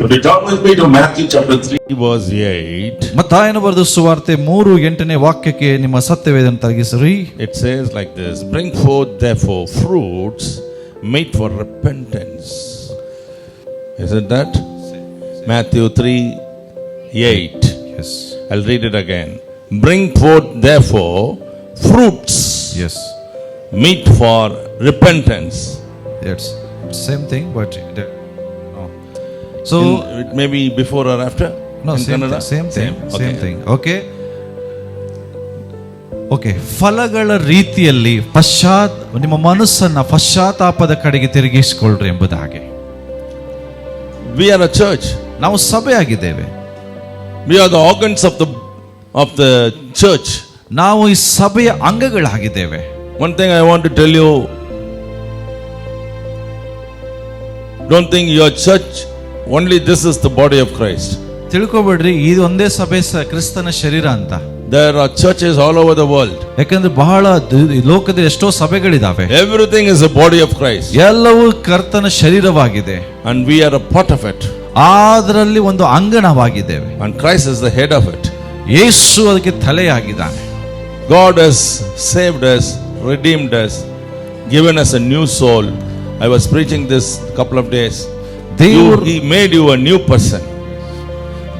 If you turn with me to Matthew chapter 3 verse 8. ಮತ್ತಾಯನ ಬರೆದ ಸುವಾರ್ತೆ 3:8ನೇ ವಾಕ್ಯಕ್ಕೆ ನಿಮ್ಮ ಸತ್ಯವೇದನ ತರಗಿಸಿರಿ. It says like this: Bring forth therefore fruits meet for repentance. Isn't that? Matthew 3:8. Yes. I'll read it again. Bring forth therefore fruits. Yes. Meet for repentance. Yes. Same thing, but no. So it may be before or after. No, same thing. Okay. Okay, ಫಲಗಳ ರೀತಿಯಲ್ಲಿ ನಿಮ್ಮ ಮನಸ್ಸನ್ನ ಪಶ್ಚಾತ್ತಾಪದ ಕಡೆಗೆ ತಿರುಗಿಸಿಕೊಳ್ಳ್ರಿ ಎಂಬುದು ಹಾಗೆ. We are a church. ನಾವು ಸಭೆ ಆಗಿದ್ದೇವೆ. We are the organs of the church. ನಾವು ಈ ಸಭೆಯ ಅಂಗಗಳಾಗಿದ್ದೇವೆ. One thing I want to tell you, don't think your church only this is the body of Christ. ತಿಳ್ಕೊಬೇಡ್ರಿ ಇದು ಒಂದೇ ಸಭೆ ಕ್ರಿಸ್ತನ ಶರೀರ ಅಂತ. There are churches all over the world. ಯಾಕಂದ್ರೆ ಬಹಳ ಲೋಕದಲ್ಲಿ ಎಷ್ಟೋ ಸಭೆಗಳಿದಾವೆ. Everything is a body of Christ. ಎಲ್ಲವೂ ಕರ್ತನ ಶರೀರವಾಗಿದೆ. And we are a part of it. ಅದರಲ್ಲಿ ಒಂದು ಅಂಗಣವಾಗಿದ್ದೇವೆ. And Christ is the head of it. ಯೇಸು ಅದಕ್ಕೆ ತಲೆಯಾಗಿದ್ದಾನೆ. God has saved us, redeemed us, given us a new soul. I was preaching this a couple of days. He made you a new person.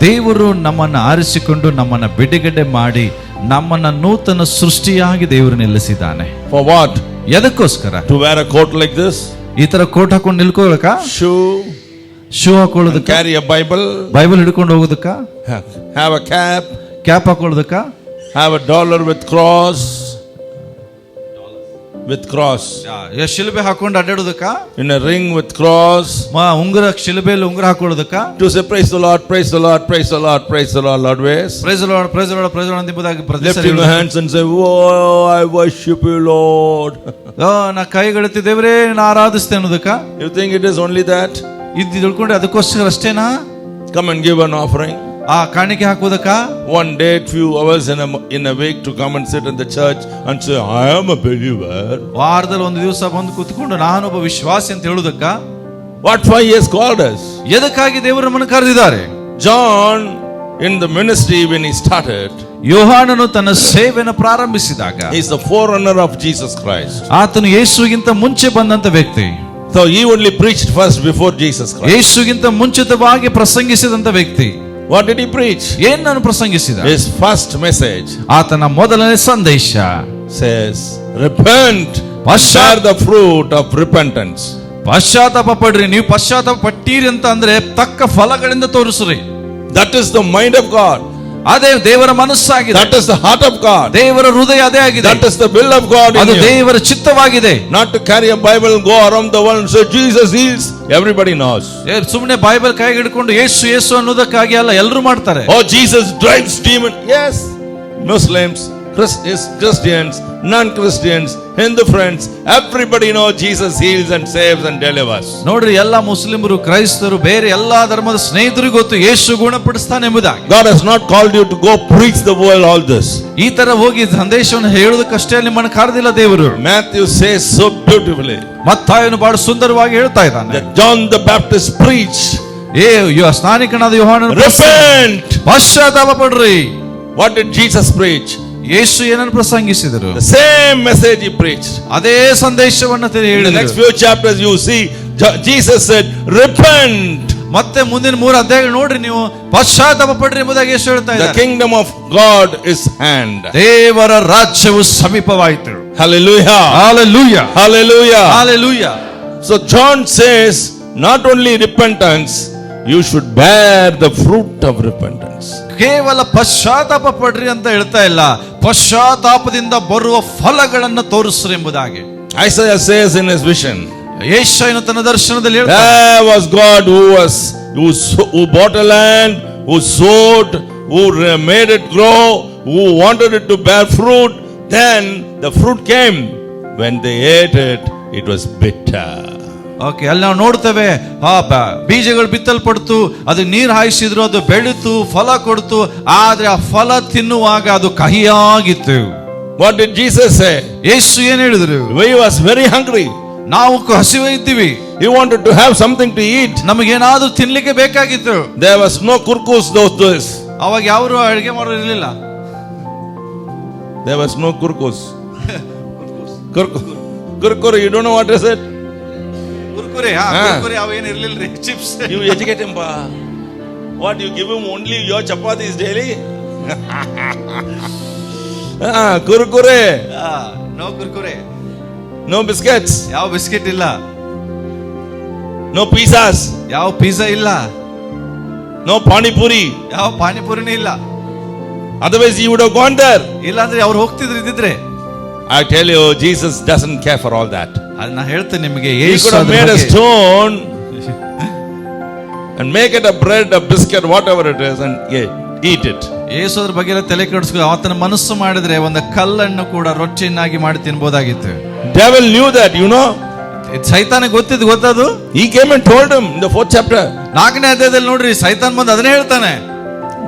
ದೇವರು ನಮ್ಮನ್ನು ಆರಿಸಿಕೊಂಡು ನಮ್ಮನ್ನು ಬಿಡುಗಡೆ ಮಾಡಿ ನಮ್ಮನ್ನು ನೂತನ ಸೃಷ್ಟಿಯಾಗಿ ದೇವರು ನಿಲ್ಲಿಸಿದ್ದಾನೆ. For what? ಎದಕ್ಕೋಸ್ಕರ? To wear a coat like this? ಈ ತರ ಕೋಟ್ ಹಾಕೊಂಡು ನಿಲ್ಕೊಳ್ಳಕ? ಶೂ ಹಾಕೊಳ್ಳೋದಕ್ಕ? Carry a Bible? ಬೈಬಲ್ ಹಿಡ್ಕೊಂಡು ಹೋಗೋದಕ್ಕ? Have a cap? ಕ್ಯಾಪ್ ಹಾಕೊಳ್ಳೋದಕ್ಕ? Have a dollar with cross? ಶಿಲುಬೆ ಹಾಕೊಂಡು ಅಡ್ಡಾಡೋದಕ್ಕ? In a ring with cross? ಉಂಗುರ ಶಿಲುಬೆಯಲ್ಲಿ ಉಂಗುರ ಹಾಕೊಳ್ಳೋದಕ್ಕ? To say praise the Lord, praise the Lord, praise the Lord, praise the Lord, Lord ways. Praise the Lord, praise the Lord, praise the Lord ಎಂಬುದಾಗಿ lifting your hands and say, oh, I worship you, Lord. ನಾ ಕೈಗಳೆತ್ತಿ ದೇವರೇ ನಾನು ಆರಾಧಿಸ್ತೇನೆ ಅನ್ನೋದಕ್ಕ? You think it is only that? ಇದು ತಿಳ್ಕೊಂಡ್ರೆ ಅದಕ್ಕೋಸ್ಕರ ಅಷ್ಟೇನಾ? Come and give an offering. ಆ ಕಾಣಿಕೆ ಹಾಕೋದಕ್ಕ? One day, few hours in a week to come and sit in the church and say, I am a believer. ವಾರದಲ್ಲಿ ಒಂದು ದಿವಸ ಬಂದು ಕೂತ್ಕೊಂಡು ನಾನೊಬ್ಬ ವಿಶ್ವಾಸಿ ಅಂತ ಹೇಳುವುದಕ್ಕ? What for he has called us? ಎದಕ್ಕಾಗಿ ದೇವರು ನಮ್ಮನ್ನು ಕರೆದಿದ್ದಾರೆ? John in the ministry when he started, ಯೋಹಾನನು ತನ್ನ ಸೇವೆಯನ್ನು ಪ್ರಾರಂಭಿಸಿದಾಗ he is the forerunner of Jesus Christ. ಆತನು ಯೇಸುಗಿಂತ ಮುಂಚೆ ಬಂದಂತ ವ್ಯಕ್ತಿ. So he only preached first before Jesus Christ. ಯೇಸುಗಿಂತ ಮುಂಚಿತವಾಗಿ ಪ್ರಸಂಗಿಸಿದಂತ ವ್ಯಕ್ತಿ. What did he preach? ಏನನ್ನು ಪ್ರಸಂಗಿಸಿದ? His first message, ಆತನ ಮೊದಲನೇ ಸಂದೇಶ says, repent, share the fruit of repentance. ಪಶ್ಚಾತ್ತಾಪ ಪಡ್ರಿ, ನೀವು ಪಶ್ಚಾತ್ತಾಪ ಪಟ್ಟೀರಿ ಅಂತ ಅಂದ್ರೆ ತಕ್ಕ ಫಲಗಳಿಂದ ತೋರಿಸ್ರಿ. That is the mind of God. ಅದೇ ದೇವರ ಮನಸ್ಸಾಗಿದೆ. That is the heart of God. ದೇವರ ಹೃದಯ ಅದೇ ಆಗಿದೆ. That is the will of God in you. ಅದು ದೇವರ ಚಿತ್ತವಾಗಿದೆ. Not to carry a Bible, go around the world and say Jesus heals. Everybody knows. ಸುಮ್ಮನೆ Bible ಕೈಗೆ ಹಿಡ್ಕೊಂಡು ಯೇಸು ಯೇಸು ಅನ್ನೋದಕ್ಕಾಗಿ ಅಲ್ಲ, ಎಲ್ಲರೂ ಮಾಡ್ತಾರೆ. Oh, Jesus drives demon. Yes. Muslims, Christians, non-Christians, Hindu friends, everybody know Jesus heals and saves and delivers. ನೋಡ್ರಿ, ಎಲ್ಲಾ ಮುಸ್ಲಿಮರು, ಕ್ರೈಸ್ತರು, ಬೇರೆ ಎಲ್ಲಾ ಧರ್ಮದ ಸ್ನೇಹಿತರಿಗೆ ಗೊತ್ತು ಯೇಸು ಗುಣಪಡಿಸ್ತಾನೆ ಎಂಬುದಾಗಿ. God has not called you to go preach the world all this. ಈ ತರ ಹೋಗಿ ಸಂದೇಶವನ್ನು ಹೇಳೋದಕ್ಕಷ್ಟೇ ನಿಮ್ಮನ್ನು ಕರೆದಿಲ್ಲ ದೇವರು. Matthew says so beautifully. ಮತ್ತಾಯನು ಬಹಳ ಸುಂದರವಾಗಿ ಹೇಳ್ತಾ ಇದ್ದಾನೆ. That John the Baptist preached. ಸ್ನಾನಿಕನಾದ ಯೋಹಾನನು repent, ಪಶ್ಚಾತ್ತಾಪ ಪಡ್ರಿ. What did Jesus preach? ಯೇಸು ಏನನ್ನು ಪ್ರಸಂಗಿಸಿದರು? The same message he preached. ಅದೇ ಸಂದೇಶವನ್ನು ಹೇಳಿದರು. In the next few chapters you see Jesus said repent. ಮತ್ತೆ ಮುಂದಿನ 3 ಅಧ್ಯಾಯಗಳು ನೋಡ್ರಿ ನೀವು, ಪಶ್ಚಾತ್ತಾಪ ಪಡ್ರಿ ಎಂಬುದಾಗಿ ಯೇಸು ಹೇಳ್ತಾ ಇದ್ದಾರೆ. The kingdom of God is hand. ದೇವರ ರಾಜ್ಯವು ಸಮೀಪವಾಯಿತು. Hallelujah. Hallelujah. Hallelujah. Hallelujah. So John says not only repentance, you should bear the fruit of repentance. ಕೇವಲ ಪಶ್ಚಾತ್ತಾಪ ಪಡ್ರಿ ಅಂತ ಹೇಳ್ತಾ ಇಲ್ಲ, ಪಶ್ಚಾತ್ತಾಪದಿಂದ ಬರುವ ಫಲಗಳನ್ನು ತೋರಿಸ್ರಿ ಎಂಬುದಾಗಿ. Isaiah says in his vision, ಯೆಶಾಯನು ತನ್ನ ದರ್ಶನದಲ್ಲಿ ಹೇಳ್ತಾನೆ, there was God who bought a land, who sowed, who made it grow, who wanted it to bear fruit. Then the fruit came. When they ate it, it was bitter. Okay, ಅಲ್ಲಿ ನಾವು ನೋಡ್ತೇವೆ ಬೀಜಗಳು ಬಿತ್ತಲ್ಪಡ್ತು, ಅದು ನೀರು ಹಾಯಿಸಿದ್ರು, ಅದು ಬೆಳೆತು, ಫಲ ಕೊಡ್ತು. ಆದ್ರೆ ಆ ಫಲ ತಿನ್ನುವಾಗ ಅದು ಕಹಿಯಾಗಿತ್ತು. What did Jesus say? ಯೇಸು ಏನ್ ಹೇಳಿದ್ರು? He was very hungry. ನಾವು ಹಸಿವೆ ಇದ್ದೀವಿ. He wanted to have something to eat. ನಮಗೇನಾದ್ರೂ ತಿನ್ಲಿಕ್ಕೆ ಬೇಕಾಗಿತ್ತು. There was no kurkus those days. ಅವಾಗ ಯಾರು ಅಡಿಗೆ ಮಾಡೋರು ಇರ್ಲಿಲ್ಲ. There was no kurkus. Kurkure, you don't know what is it? Kurkure, Kurkure ಅವೇನು ಇರ್ಲಿಲ್ರಿ, chips. You educate him, pa. What, you give him only your chapatis daily? Kurkure. No Kurkure. No biscuits. ಯಾವ biscuit ಇಲ್ಲ. No pizzas. ಯಾವ pizza ಇಲ್ಲ. No pani puri. ಯಾವ ಪಾನಿಪುರಿನೇ ಇಲ್ಲ. Otherwise you would have gone there. ಇಲ್ಲ ಅಂದ್ರೆ ಅವ್ರು ಹೋಗ್ತಿದ್ರು ಇದ್ದಿದ್ರೆ. I tell you, Jesus doesn't care for all that. ಅದನ್ನ ಹೇಳ್ತೇನೆ ನಿಮಗೆ. He could have made a stone and make it a bread, a biscuit, whatever it is, and eat it. ಯೇಸುದ್ರ ಬಗ್ಗೆ ಎಲ್ಲ ತಲೆ ಕೆಡಿಸ್ಕೊ. ಆತನ ಮನಸ್ಸು ಮಾಡಿದ್ರೆ ಒಂದು ಕಲ್ಲನ್ನು ಕೂಡ ರೊಟ್ಟಿಯನ್ನಾಗಿ ಮಾಡಿ ತಿನ್ಬೋದಾಗಿತ್ತು. Devil knew that, you know. ಸೈತಾನಿಗೆ ಗೊತ್ತದು. He came and told him in the 4th chapter. 4ನೇ ಅಧ್ಯಾಯದಲ್ಲಿ ನೋಡ್ರಿ, ಸೈತಾನ್ ಬಂದು ಅದನ್ನೇ ಹೇಳ್ತಾನೆ.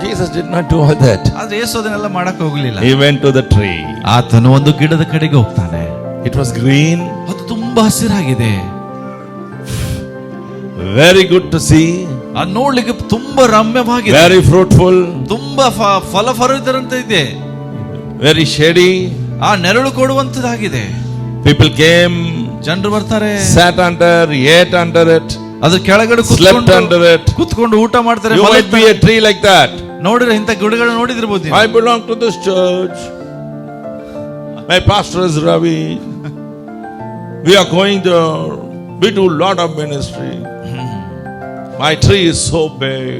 Jesus did not do all that. ಆದ್ರೆ ಯೇಸು ಅದನ್ನೆಲ್ಲ ಮಾಡಕ್ ಹೋಗ್ಲಿಲ್ಲ. He went to the tree. ಆತನು ಒಂದು ಗಿಡದ ಕಡೆಗೆ ಹೋಗ್ತಾನೆ. It was green. ಅದು ತುಂಬಾ ಹಸಿರಾಗಿದೆ. Very good to see. ಅದು ನೋಡ್ಲಿಕ್ಕೆ ತುಂಬಾ ರಮ್ಯವಾಗಿದೆ. Very fruitful. ತುಂಬಾ ಫಲಫಲದಿರಂತೆ ಇದೆ. Very shady. ಆ ನೆರಳು ಕೊಡುವಂತದಾಗಿದೆ. People came. ಜನರು ಬರ್ತಾರೆ. Sat under, ate under it. ಅದ್ರ ಕೆಳಗಡೆ Slept under it. ಕುತ್ಕೊಂಡು ಊಟ ಮಾಡ್ತಾರೆ. You might be a tree like that. ನೋಡಿದ್ರೆ ಇಂಥ ಗಿಡಗಳನ್ನ ನೋಡಿದಿರ್ಬೋದು. I belong to this church. My pastor is Ravi. We are going there. We do lot of ministry. My tree is so big.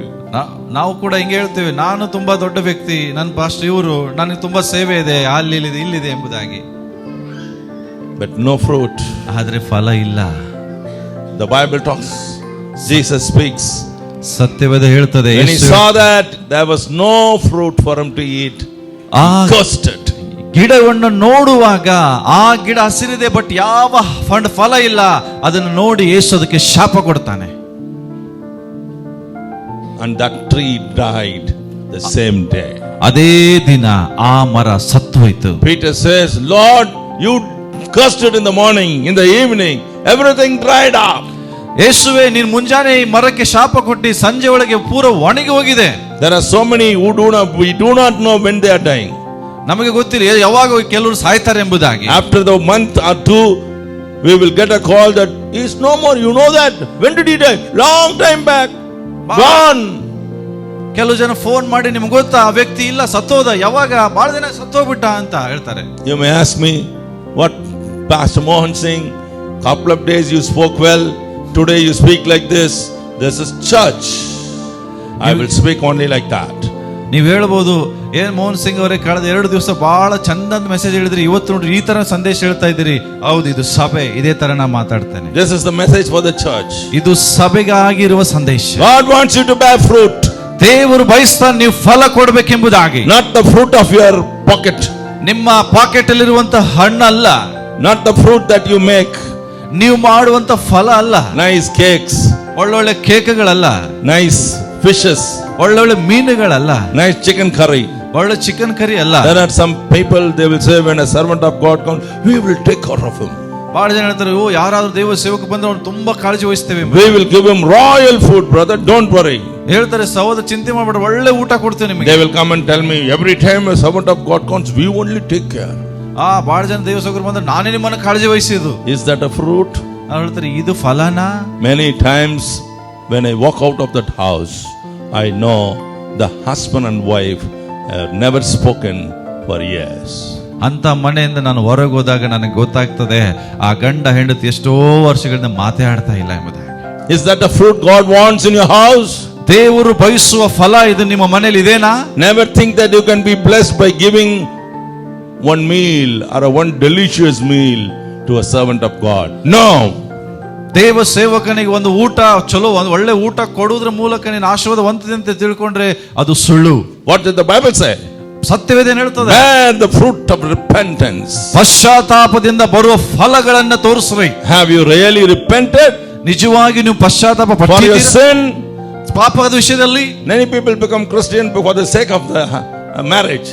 ನಾವು ಕೂಡ ಹಿಂಗೆ ಹೇಳ್ತೇವೆ, ನಾನು ತುಂಬಾ ದೊಡ್ಡ ವ್ಯಕ್ತಿ, ನನ್ನ ಪಾಸ್ಟರ್ ಇವರು, ನನಗೆ ತುಂಬಾ ಸೇವೆ ಇದೆ, ಅಲ್ಲಿ ಇಲ್ಲಿದೆ ಎಂಬುದಾಗಿ. But no fruit. ಆದ್ರೆ ಫಲ ಇಲ್ಲ. The Bible talks. Jesus speaks. ಸತ್ಯವೇದ ಹೇಳ್ತದೆ. When he saw that there was no fruit for him to eat, he cursed it. ಗಿಡವನ್ನು ನೋಡುವಾಗ ಆ ಗಿಡ ಹಸಿರಿದೆ, ಬಟ್ ಯಾವ ಫಲ ಇಲ್ಲ. ಅದನ್ನು ನೋಡಿ ಯೇಸು ಅದಕ್ಕೆ ಶಾಪ ಕೊಡ್ತಾನೆ. And that tree died the same day. ಅದೇ ದಿನ ಆ ಮರ ಸತ್ತು ಹೋಯಿತು. Peter says, Lord, you cursed it in the morning, in the evening, everything dried up. ಯೇಸುವೆ, ನೀನು ಮುಂಜಾನೆ ಈ ಮರಕ್ಕೆ ಶಾಪ ಕೊಟ್ಟಿ ಸಂಜೆ ಒಳಗೆ ಪೂರ ಒಣಗಿ ಹೋಗಿದೆ. There are so many who we do not know when they are dying. ನಮಗೆ ಗೊತ್ತಿಲ್ಲ ಯಾವಾಗ ಕೆಲವರು ಸಾಯ್ತಾರೆ ಎಂಬುದಾಗಿ. After the month or two, we will get a call that he is no more. You know that? When did he die? Long time back. Gone. ಕೆಲವು ಜನ phone ಮಾಡಿ, ನಿಮ್ಗೆ ಗೊತ್ತಾ ಆ ವ್ಯಕ್ತಿ ಇಲ್ಲ, ಸತ್ತೋದ, ಯಾವಾಗ, ಬಹಳ ದಿನ ಸತ್ತೋಗ್ಬಿಟ್ಟ ಅಂತ ಹೇಳ್ತಾರೆ. You may ask me, what Pastor Mohan Singh, couple of days you spoke well, today you speak like this. This is church. I will speak only like that. ನೀವು ಹೇಳ್ಬೋದು, ಏನ್ ಮೋಹನ್ ಸಿಂಗ್ ಅವರೇ ಕಳೆದ 2 ದಿವಸ ಬಹಳ ಚಂದದ ಮೆಸೇಜ್ ಹೇಳಿದ್ರಿ, ಇವತ್ತು ನೋಡ್ರಿ ಈ ತರ ಸಂದೇಶ ಹೇಳ್ತಾ ಇದ್ದೀರಿ. ಹೌದು, ಇದು ಸಭೆ, ಇದೇ ತರ ನಾ ಮಾತಾಡ್ತೇನೆ. This is the message for the church. ಇದು ಸಭೆಗಾಗಿರುವ ಸಂದೇಶ. God wants you to bear fruit. ದೇವರು ಬಯಸ್ತಾನೆ ನೀವು ಫಲ ಕೊಡಬೇಕೆಂಬುದಾಗಿ. Not the fruit of your pocket. ನಿಮ್ಮ ಪಾಕೆಟ್ ಅಲ್ಲಿರುವಂತಹ ಹಣ್ಣಲ್ಲ. Not the fruit that you make. ನೀವು ಮಾಡುವಂತ ಫಲ ಅಲ್ಲ. Nice cakes. ಒಳ್ಳೊಳ್ಳೆ ಕೇಕ್ಗಳಲ್ಲ. Nice fishes. ಒಳ್ಳೊಳ್ಳೆ ಮೀನುಗಳಲ್ಲ. Nice chicken curry. ಒಳ್ಳೆ ಚಿಕನ್ ಕರಿ ಅಲ್ಲ. There are some people, they will say, when a servant of God comes, we will take care of him. ಬಹಳ ಜನ ಹೇಳ್ತಾರೆ, ಓ ಯಾರಾದ್ರೂ ದೇವ ಸೇವಕ ಬಂದ್ರೆ ಅವ್ರು ತುಂಬಾ ಕಾಳಜಿ ವಹಿಸ್ತೇವೆ. We will give him royal food, brother, don't worry. ಹೇಳ್ತಾರೆ, ಸಹೋದರ ಚಿಂತೆ ಮಾಡಬೇಡ, ಒಳ್ಳೆ ಊಟ ಕೊಡ್ತೇವೆ ನಿಮಗೆ. They will come and tell me, every time a servant of God comes, we only take care. ಬಹಳ ಜನ ದೇವ ಸೇವಕರು ಬಂದ್ರೆ ನಾನೇ ನಿಮ್ಮನ್ನ ಕಾಳಜಿ ವಹಿಸಿದ್ದು. Is that a fruit? ಅವ್ರು ಹೇಳ್ತಾರೆ, ಇದು ಫಲನಾ? Many times when I walk out of that house, I know the husband and wife have never spoken for years. ಅಂತ ಮನೆಯಿಂದ ನಾನು ಹೊರಗೆ ಹೋದಾಗ ನನಗೆ ಗೊತ್ತಾಗ್ತದೆ, ಆ ಗಂಡ ಹೆಂಡತಿ ಎಷ್ಟೋ ವರ್ಷಗಳಿಂದ ಮಾತಾಡ್ತಾ ಇಲ್ಲ ಎಂಬುದಾಗಿ. Is that the fruit God wants in your house? ದೇವರು ಬಯಸುವ ಫಲ ಇದು ನಿಮ್ಮ ಮನೆಯಲ್ಲಿ ಇದೇನಾ? Never think that you can be blessed by giving one meal or one delicious meal to a servant of God. No. ದೇವ ಸೇವಕನಿಗೆ ಒಂದು ಊಟ, ಚಲೋ ಒಂದು ಒಳ್ಳೆ ಊಟ ಕೊಡುವುದರ ಮೂಲಕ ನೀನು ಆಶೀರ್ವಾದ ಹೊಂದಿದೆ ಅಂತ ತಿಳ್ಕೊಂಡ್ರೆ ಅದು ಸುಳ್ಳು. What did the Bible say? ಸತ್ಯವೇದ ಹೇಳ್ತದೆ, bear the fruit of repentance. ಪಶ್ಚಾತ್ತಾಪದಿಂದ ಬರುವ ಫಲಗಳನ್ನು ತೋರಿಸ್ರಿ. Have you really repented? ನಿಜವಾಗಿ ನೀವು ಪಶ್ಚಾತ್ತಾಪ for your sin? ಪಾಪದ ವಿಷಯದಲ್ಲಿ. Many people become Christian for the sake of the marriage.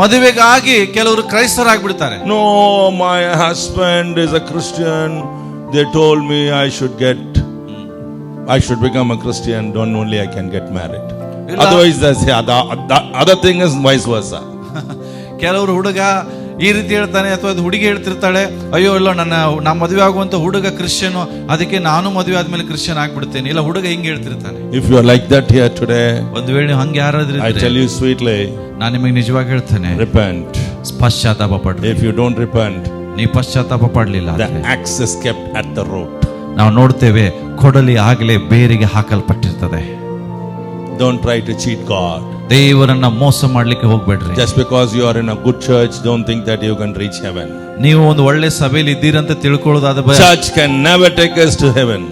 ಮದುವೆಗಾಗಿ ಕೆಲವರು ಕ್ರೈಸ್ತರಾಗ್ಬಿಡ್ತಾರೆ. No, my husband is a Christian. they told me I should become a Christian, then only I can get married. Otherwise, the other thing is vice versa. ಕೆಲವರು ಹುಡುಗ ಈ ರೀತಿ ಹೇಳ್ತಾನೆ, ಅಥವಾ ಹುಡುಗಿ ಹೇಳ್ತಿರ್ತಾಳೆ, ಅಯ್ಯೋ ಇಲ್ಲ ನಾ ಮದುವೆ ಆಗುವಂತ ಹುಡುಗ ಕ್ರಿಶ್ಚಿಯನ್, ಅದಕ್ಕೆ ನಾನು ಮದುವೆ ಆದ್ಮೇಲೆ ಕ್ರಿಶ್ಚಿಯನ್ ಆಗ್ಬಿಡ್ತೇನೆ. ಇಲ್ಲ, ಹುಡುಗ ಹಿಂಗೆ ಹೇಳ್ತಿರ್ತಾನೆ. If you are like that here today, ಒಂದು ವೇಳೆ ನೀವು ಹಂಗೆ ಯಾರಾದ್ರೂ I tell you sweetly, ನಾನು ನಿಮಗೆ ನಿಜವಾಗಿ ಹೇಳ್ತೇನೆ, repent. ಪಶ್ಚಾತ್ತಾಪ ಪಡ್ರಿ. If you don't repent, ನೀವು ಪಶ್ಚಾತ್ತಾಪ ಪಡ್ಲಿಲ್ಲ, the axe is kept at the root. ನಾವು ನೋಡ್ತೇವೆ, ಕೊಡಲಿ ಆಗಲೇ ಬೇರಿಗೆ ಹಾಕಲ್ಪಟ್ಟಿರ್ತದೆ. Don't try to cheat God. ದೇವರನ್ನ ಮೋಸ ಮಾಡ್ಲಿಕ್ಕೆ ಹೋಗ್ಬೇಡ್ರಿ. Just because you are in a good church, don't think that you can reach heaven. ನೀವು ಒಂದು ಒಳ್ಳೆ ಸಭೆಯಲ್ಲಿ ಇದ್ದೀರಂತ ತಿಳ್ಕೊಳ್ಳೋದಾದ Church can never take us to heaven.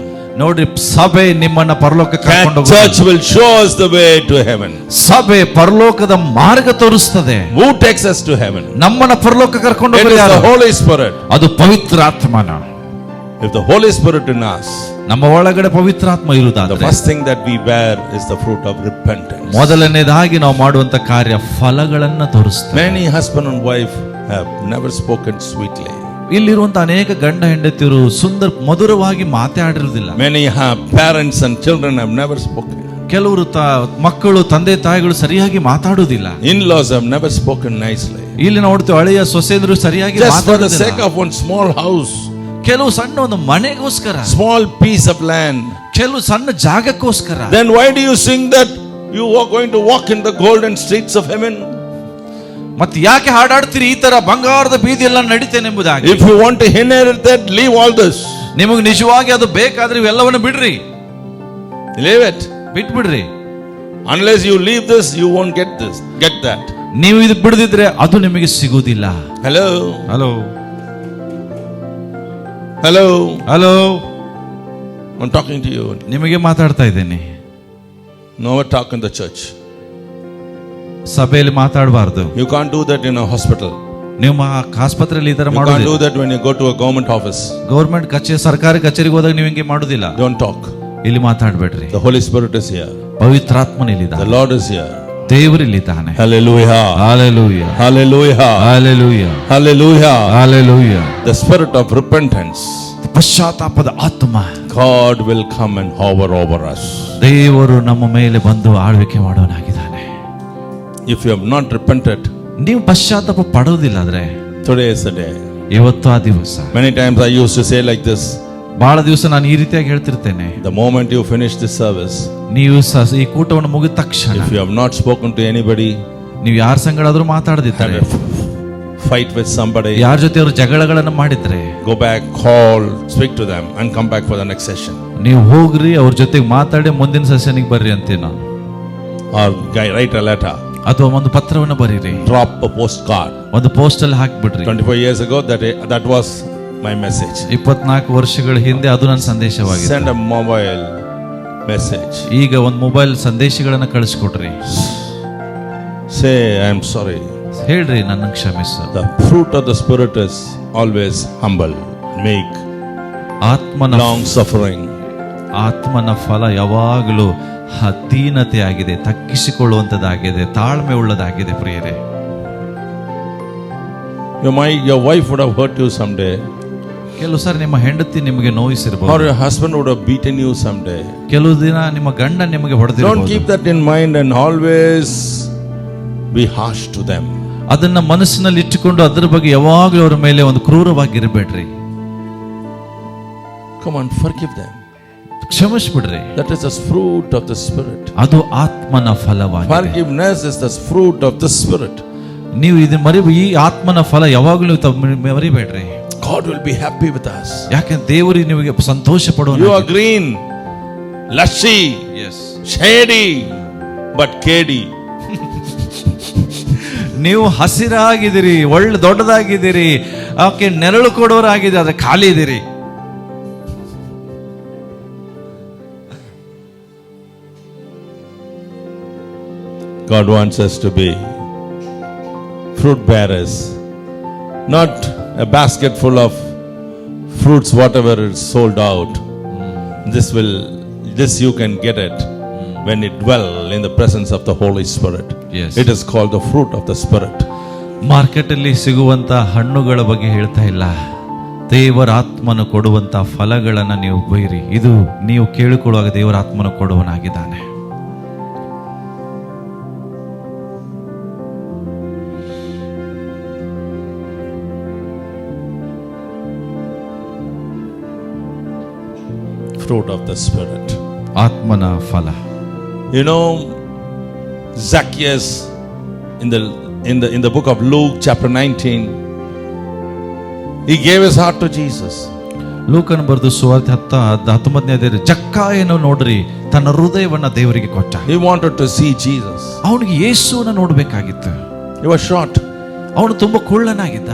ನೋಡ್ರಿ, ಸಭೆ ನಿಮ್ಮನ್ನ ಪರಲೋಕಕ್ಕೆ ಕರ್ಕೊಂಡು ಹೋಗುತ್ತೆ. Church will show us the way to heaven. ಸಭೆ ಪರಲೋಕದ ಮಾರ್ಗ ತೋರಿಸ್ತದೆ. Who takes us to heaven? ನಮ್ಮನ್ನ ಪರಲೋಕಕ್ಕೆ ಕರ್ಕೊಂಡು ಹೋಗೋದು ಯಾರು? The Holy Spirit. ಅದು ಪವಿತ್ರಾತ್ಮನ. If the Holy Spirit in us, ನಮ್ಮ ಒಳಗಡೆ ಪವಿತ್ರಾತ್ಮ ಇರುವುದಾದ್ರೆ, the first thing that we bear is the fruit of repentance. ಮೊದಲನೇದಾಗಿ ನಾವು ಮಾಡುವಂತ ಕಾರ್ಯ ಫಲಗಳನ್ನ ತೋರಿಸ್ತದೆ. Many husband and wife have never spoken sweetly. ಇಲ್ಲಿರುವಂತ ಅನೇಕ ಗಂಡ ಹೆಂಡತಿಯರು ಮಧುರವಾಗಿ ಮಾತಾಡಿರುವುದಿಲ್ಲ. Many parents and children have never spoken. ಕೆಲವರು ಮಕ್ಕಳು, ತಂದೆ ತಾಯಿಗಳು ಸರಿಯಾಗಿ ಮಾತಾಡುವುದಿಲ್ಲ. In-laws have never spoken nicely. ಇಲ್ಲಿ ನೋಡ್ತೀವಿ, ಹಳೆಯ ಸೊಸೆಂದ್ರು ಸರಿಯಾಗಿ just for the sake of one small house, ಕೆಲವು ಸಣ್ಣ ಒಂದು ಮನೆಗೋಸ್ಕರ, small piece of land, ಕೆಲವು ಸಣ್ಣ ಜಾಗಕ್ಕೋಸ್ಕರ. Then why do you sing that you are going to walk in the golden streets of heaven? ಮತ್ತೆ ಯಾಕೆ ಹಾಡಾಡ್ತೀರಿ, ಈ ತರ ಬಂಗಾರದ ಬೀದಿ ಎಲ್ಲ ನಡಿತೇನೆಂಬುದಾಗಿ? If you want to inherit that, leave all this. ನಿಮಗೆ ನಿಜವಾಗಿ ಅದು ಬೇಕಾದ್ರೆ ಇವೆಲ್ಲವನ್ನು ಬಿಡ್ರಿ. Leave it. ಬಿಟ್ಬಿಡ್ರಿ. Unless you leave this, you won't get that. ನೀವು ಇದು ಬಿಡದಿದ್ರೆ ಅದು ನಿಮಗೆ ಸಿಗುವುದಿಲ್ಲ. Hello. I'm talking to you. ನಿಮಗೆ ಮಾತಾಡ್ತಾ ಇದ್ದೇನೆ. Never talk in the church. ಸಭೆಯಲ್ಲಿ ಮಾತಾಡಬಾರದು. You can't do that in a hospital. ನೀವು ಆಸ್ಪತ್ರೆಯಲ್ಲಿ ಈ ತರ ಮಾಡೋದಿಲ್ಲ. You can't do that when you go to a government office. Government ಕಚೇರಿ, ಸರ್ಕಾರಿ ಕಚೇರಿಗೆ ಹೋದಾಗ ನೀವು ಹಿಂಗೆ ಮಾಡೋದಿಲ್ಲ. Don't talk. ಇಲ್ಲಿ ಮಾತಾಡಬೇಡ್ರಿ. The Holy Spirit is here. ಪವಿತ್ರಾತ್ಮನ ಇಲ್ಲಿದ್ದಾನೆ. The Lord is here. ದೇವರು ಇಲ್ಲಿದ್ದಾನೆ. Hallelujah. Hallelujah. Hallelujah. Hallelujah. Hallelujah. Hallelujah. The spirit of repentance, ಪಶ್ಚಾತ್ತಾಪದ ಆತ್ಮ, God will come and hover over us. ದೇವರು ನಮ್ಮ ಮೇಲೆ ಬಂದು ಆಳ್ವಿಕೆ ಮಾಡೋನಾಗಿದ್ದಾನೆ. If you have not repented, ನೀವು ಪಶ್ಚಾತ್ತಾಪ ಪಡೋದಿಲ್ಲ ಆದ್ರೆ, today is the day. ಇವತ್ತು ಆ ದಿವಸ. Many times I used to say like this. ಬಹಳ ದಿವಸ ನಾನು ಈ ರೀತಿಯಾಗಿ ಹೇಳ್ತಿರ್ತೇನೆ, the moment you finish this service, ನೀವು ಈ ಕೂಟವನ್ನು ಮುಗಿದ ತಕ್ಷಣ, if you have not spoken to anybody, ನೀವು ಯಾರ ಸಂಗಡಾದ್ರೂ ಮಾತಾಡದಿದ್ದರೆ, fight with somebody, ಯಾರ ಜೊತೆ ಅವರು ಜಗಳಗಳನ್ನು ಮಾಡಿದ್ರೆ, go back, call, speak to them and come back for the next session. ನೀವು ಹೋಗ್ರಿ, ಅವ್ರ ಜೊತೆಗೆ ಮಾತಾಡಿ ಮುಂದಿನ ಸೆಷನ್ಗೆ ಬರ್ರಿ ಅಂತೀನಿ ನಾನು. Or write a letter, ಅಥವಾ ಒಂದು ಪತ್ರವನ್ನು ಬರೀರಿ, drop a postcard. ಒಂದು ಪೋಸ್ಟ್ ಅಲ್ಲಿ ಹಾಕ್ಬಿಡ್ರಿ. 24 years ago that was my message. 24 ವರ್ಷಗಳ ಹಿಂದೆ ಅದು ನನ್ನ ಸಂದೇಶವಾಗಿದೆ. Send a mobile message. ಈಗ ಒಂದು ಮೊಬೈಲ್ ಸಂದೇಶಗಳನ್ನು ಕಳಿಸ್ಕೊಡ್ರಿ. Say I am sorry. ಹೇಳ್ರಿ, ನನ್ನ ಕ್ಷಮಿಸು. The fruit of the spirit is always humble, meek, ಆತ್ಮನ long suffering. ಆತ್ಮನ ಫಲ ಯಾವಾಗಲೂ ದೀನತೆ ಆಗಿದೆ, ತಗ್ಗಿಸಿಕೊಳ್ಳುವಂತದ್ದಾಗಿದೆ, ತಾಳ್ಮೆ ಉಳ್ಳದಾಗಿದೆ. ಪ್ರಿಯರೇ, your wife would have hurt you someday. ಕೆಲವು ಸಾರಿ ನಿಮ್ಮ ಹೆಂಡತಿ ನಿಮಗೆ ನೋಯಿಸಿರಬಹುದು. Or your husband would have beaten you someday. ಕೆಲವು ದಿನ ನಿಮ್ಮ ಗಂಡ ನಿಮಗೆ ಹೊಡೆದಿರಬಹುದು. Don't keep that in mind and always be harsh to them. ಅದನ್ನ ಮನಸ್ಸಿನಲ್ಲಿ ಇಟ್ಟುಕೊಂಡು ಅದರ ಬಗ್ಗೆ ಯಾವಾಗಲೂ ಅವರ ಮೇಲೆ ಒಂದು ಕ್ರೂರವಾಗಿರಬೇಡ್ರಿ. Come on, forgive them. ಕ್ಷಮಿಸ್ಬಿಡ್ರಿ. That is the fruit of the spirit. ಅದು ಆತ್ಮನ ಫಲವಾಗಿದೆ. Forgiveness is the fruit of the spirit. ನೀವು ಇದನ್ನ ಈ ಆತ್ಮನ ಫಲ ಯಾವಾಗಲೂ ಮರಿಬೇಡ್ರಿ. God will be happy with us. ಯಾಕಂದ್ರೆ ದೇವರು ನಿಮಗೆ ಸಂತೋಷ ಪಡುವನು. You are green, lushy, yes, shady, but kady. ನೀವು ಹಸಿರಾಗಿದ್ದೀರಿ, ಒಳ್ಳೆ ದೊಡ್ಡದಾಗಿದ್ದೀರಿ, ಓಕೆ, ನೆರಳು ಕೊಡೋರಾಗಿದ್ದೀರಿ, ಆದ್ರೆ ಖಾಲಿ ಇದ್ದೀರಿ. God wants us to be fruit bearers, not a basket full of fruits, whatever is sold out. This you can get it when you dwell in the presence of the Holy Spirit. Yes. It is called the fruit of the Spirit. Market ಅಲ್ಲಿ ಸಿಗುವಂತ ಹಣ್ಣುಗಳ ಬಗ್ಗೆ ಹೇಳ್ತಾ ಇಲ್ಲ, ದೇವರ ಆತ್ಮನು ಕೊಡುವಂತ ಫಲಗಳನ್ನ ನೀವು ಬೈರಿ. ಇದು ನೀವು ಕೇಳಿಕೊಳ್ಳುವಾಗ ದೇವರ ಆತ್ಮನು ಕೊಡುವನಾಗಿದ್ದಾನೆ. Fruit of the Spirit. ಆತ್ಮನ ಫಲ. You know, Zacchaeus in the book of Luke chapter 19, he gave his heart to Jesus. ಲೂಕನ ಬರೆದು ಸುವಾರ್ತೆ 19ನೇ ಅಧ್ಯಾಯ ಜಕ್ಕಾಯನು ನೋಡ್ರಿ ತನ್ನ ಹೃದಯವನ್ನ ದೇವರಿಗೆ ಕೊಟ್ಟ. He wanted to see Jesus. ಅವನಿಗೆ ಯೇಸುವನ್ನ ನೋಡ್ಬೇಕಾಗಿತ್ತು. He was short. ಅವನು ತುಂಬಾ ಕುಳ್ಳನಾಗಿದ್ದ.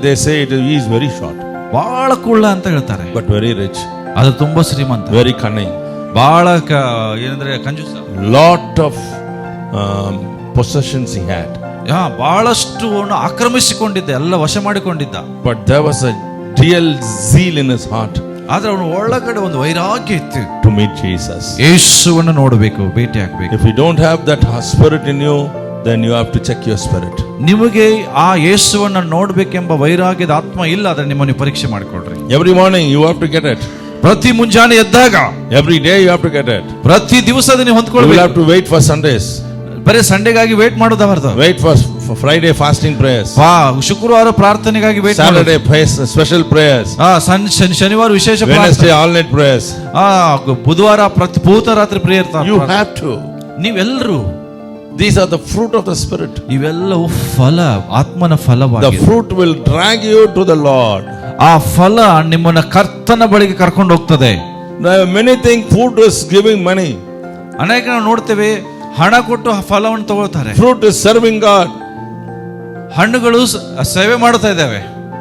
They say he is very short. ಬಹಳ ಕುಳ್ಳ ಅಂತ ಹೇಳ್ತಾರೆ. But very rich. ಅದು ತುಂಬಾ ಶ್ರೀಮಂತ. Very cunning. ಬಹಳ ಏನಂದ್ರೆ ಕಂಜೂಸ. Lot of possessions he had. ಬಹಳಷ್ಟು ಆಕ್ರಮಿಸಿಕೊಂಡಿದ್ದ, ಎಲ್ಲ ವಶ ಮಾಡಿಕೊಂಡಿದ್ದ. But there was a real zeal in his heart. ಆದ್ರೆ ಅವನ ಒಳಗಡೆ ಒಂದು ವೈರಾಗ್ಯ ಇತ್ತು. To meet Jesus. ಯೇಸುವನ್ನು ನೋಡಬೇಕು, ಭೇಟಿ ಆಗಬೇಕು. If you don't have that spirit in you, then you have to check your spirit. ನಿಮಗೆ ಆ ಯೇಸುವನ್ನು ನೋಡಬೇಕೆಂಬ ವೈರಾಗ್ಯದ ಆತ್ಮ ಇಲ್ಲ, ಆದ್ರೆ ನಿಮ್ಮನ್ನು ಪರೀಕ್ಷೆ ಮಾಡಿಕೊಳ್ಳ್ರಿ. Every morning you have to get it. ಪ್ರತಿ ಮುಂಜಾನೆ ಎದ್ದಾಗ, every day you have to get it. ಪ್ರತಿ ದಿವಸ ನೀವು ಹೊಂದ್ಕೊಳ್ಬೇಕು. You have to wait for Sundays. ಬರೀ ಸಂಡೇಗಾಗಿ ವೇಟ್ ಮಾಡೋದವರ್ದು. Wait for Friday fasting prayers. ಶುಕ್ರವಾರ ಪ್ರಾರ್ಥನೆಗಾಗಿ ವೇಟ್ ಮಾಡೋದು. Saturday prayers, special prayers. ಶನಿವಾರ ವಿಶೇಷ ಪ್ರಾರ್ಥನೆ. Wednesday all night prayers. ಬುಧವಾರ ಭೂತ ರಾತ್ರಿ ಪ್ರೇಯರ್. You have to. ನೀವೆಲ್ಲರೂ. These are the fruit of the Spirit. ಇವೆಲ್ಲವೂ ಫಲ, ಆತ್ಮನ ಫಲವಾಗಿದೆ. The fruit will drag you to the Lord. ಆ ಫಲ ನಿಮ್ಮನ್ನ ಕರ್ತನ ಬಳಿಗೆ ಕರ್ಕೊಂಡು ಹೋಗ್ತದೆ. Many think food is giving money. ಅನೇಕ ನಾವು ನೋಡ್ತೇವೆ, ಹಣ ಕೊಟ್ಟು ಫಲವನ್ನು ತಗೊಳ್ತಾರೆ. Fruit is serving God. ಹಣ್ಣುಗಳು ಸೇವೆ ಮಾಡ್ತಾ ಇದ್ದಾವೆ.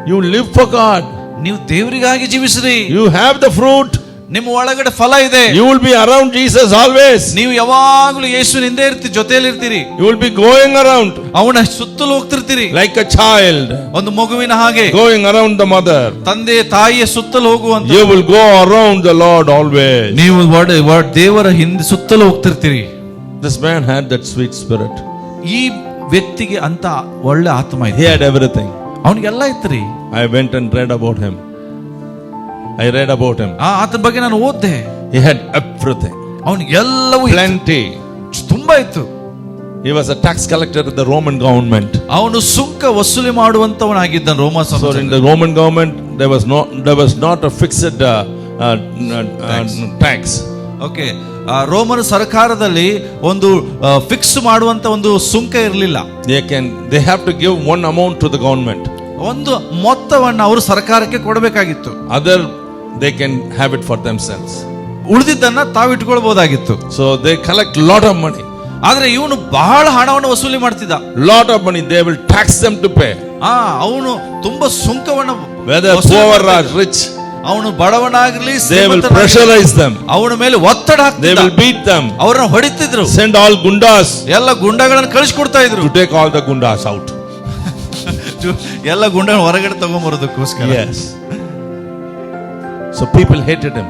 You live for God. ನೀವು ದೇವರಿಗಾಗಿ ಜೀವಿಸ್ರಿ. You have the fruit. ನಿಮ್ಮ ಒಳಗಡೆ ಫಲ ಇದೆ. You will be around Jesus always. ನೀವು ಯಾವಾಗಲೂ ಯೇಸುವಿನ ಹಿಂದೆ ಇರ್ತೀರಿ, ಜೊತೆಯಲ್ಲಿ ಇರ್ತೀರಿ. You will be going around. ಅವನ ಸುತ್ತಲೂ ಹೋಗ್ತಿರ್ತೀರಿ. Like a child. ಒಂದು ಮಗುವಿನ ಹಾಗೆ. Going around the mother. ತಂದೆ ತಾಯಿಯ ಸುತ್ತಲೂ ಹೋಗುವಂತ. You will go around the Lord always. ನೀವು ದೇವರ ಹಿಂದೆ ಸುತ್ತಲೂ ಹೋಗ್ತಿರ್ತೀರಿ. This man had that sweet spirit. ಈ ವ್ಯಕ್ತಿಗೆ ಅಂತ ಒಳ್ಳೆ ಆತ್ಮ ಇದೆ. He had everything. ಅವನಿಗೆಲ್ಲ ಇತ್ರಿ. I went and read about him. ಆತನ ಬಗ್ಗೆ ನಾನು ಓದ್ದೆ. He had everything. ಅವನಿಗೆ ಎಲ್ಲವೂ plenty. ತುಂಬಾ ಇತ್ತು. He was a tax collector in the Roman government. ಅವನು ಸುಂಕ ವಸೂಲಿ ಮಾಡುವಂತವನಾಗಿದ್ದ ರೋಮ ಸಮಾಜ. So in the Roman government there was not a fixed tax. Okay, Roman ಸರ್ಕಾರದಲ್ಲಿ ಒಂದು ಫಿಕ್ಸ್ ಮಾಡುವಂತ ಒಂದು ಸುಂಕ ಇರಲಿಲ್ಲ. They have to give one amount to the government. ಒಂದು ಮೊತ್ತವನ್ನು ಅವರು ಸರ್ಕಾರಕ್ಕೆ ಕೊಡಬೇಕಾಗಿತ್ತು. Other they can have it for themselves. ಉಳಿದಿದ್ದನ್ನ ತಾವು ಇಟ್ಕೊಳ್ಬಹುದಾಗಿತ್ತು. So they collect lot of money. ಆದ್ರೆ ಇವನು ಬಹಳ ಹಣವನ್ನು ವಸೂಲಿ ಮಾಡ್ತಿದ್ದ. Lot of money they will tax them to pay. ಅವನು ತುಂಬಾ ಸುಂಕವನ್ನು, whether poor or rich, ಅವನು ಬಡವನಾಗಿರಲಿ, they will pressurize them. ಅವನ ಮೇಲೆ ಒತ್ತಡ ಹಾಕ್ತಿದ್ದ. They will beat them. ಅವರನ್ನು ಹೊಡಿತಿದ್ರು. Send all gundas. ಎಲ್ಲ ಗುಂಡಾಗಳನ್ನು ಕಳಿಸಿಕೊಡ್ತಾ ಇದ್ರು. To take all the gundas out. ಎಲ್ಲ ಗುಂಡಗಳನ್ನು ಹೊರಗಡೆ ತಗೊಂಬರೋದಕ್ಕೋಸ್ಕರ. Yes. So people hated him.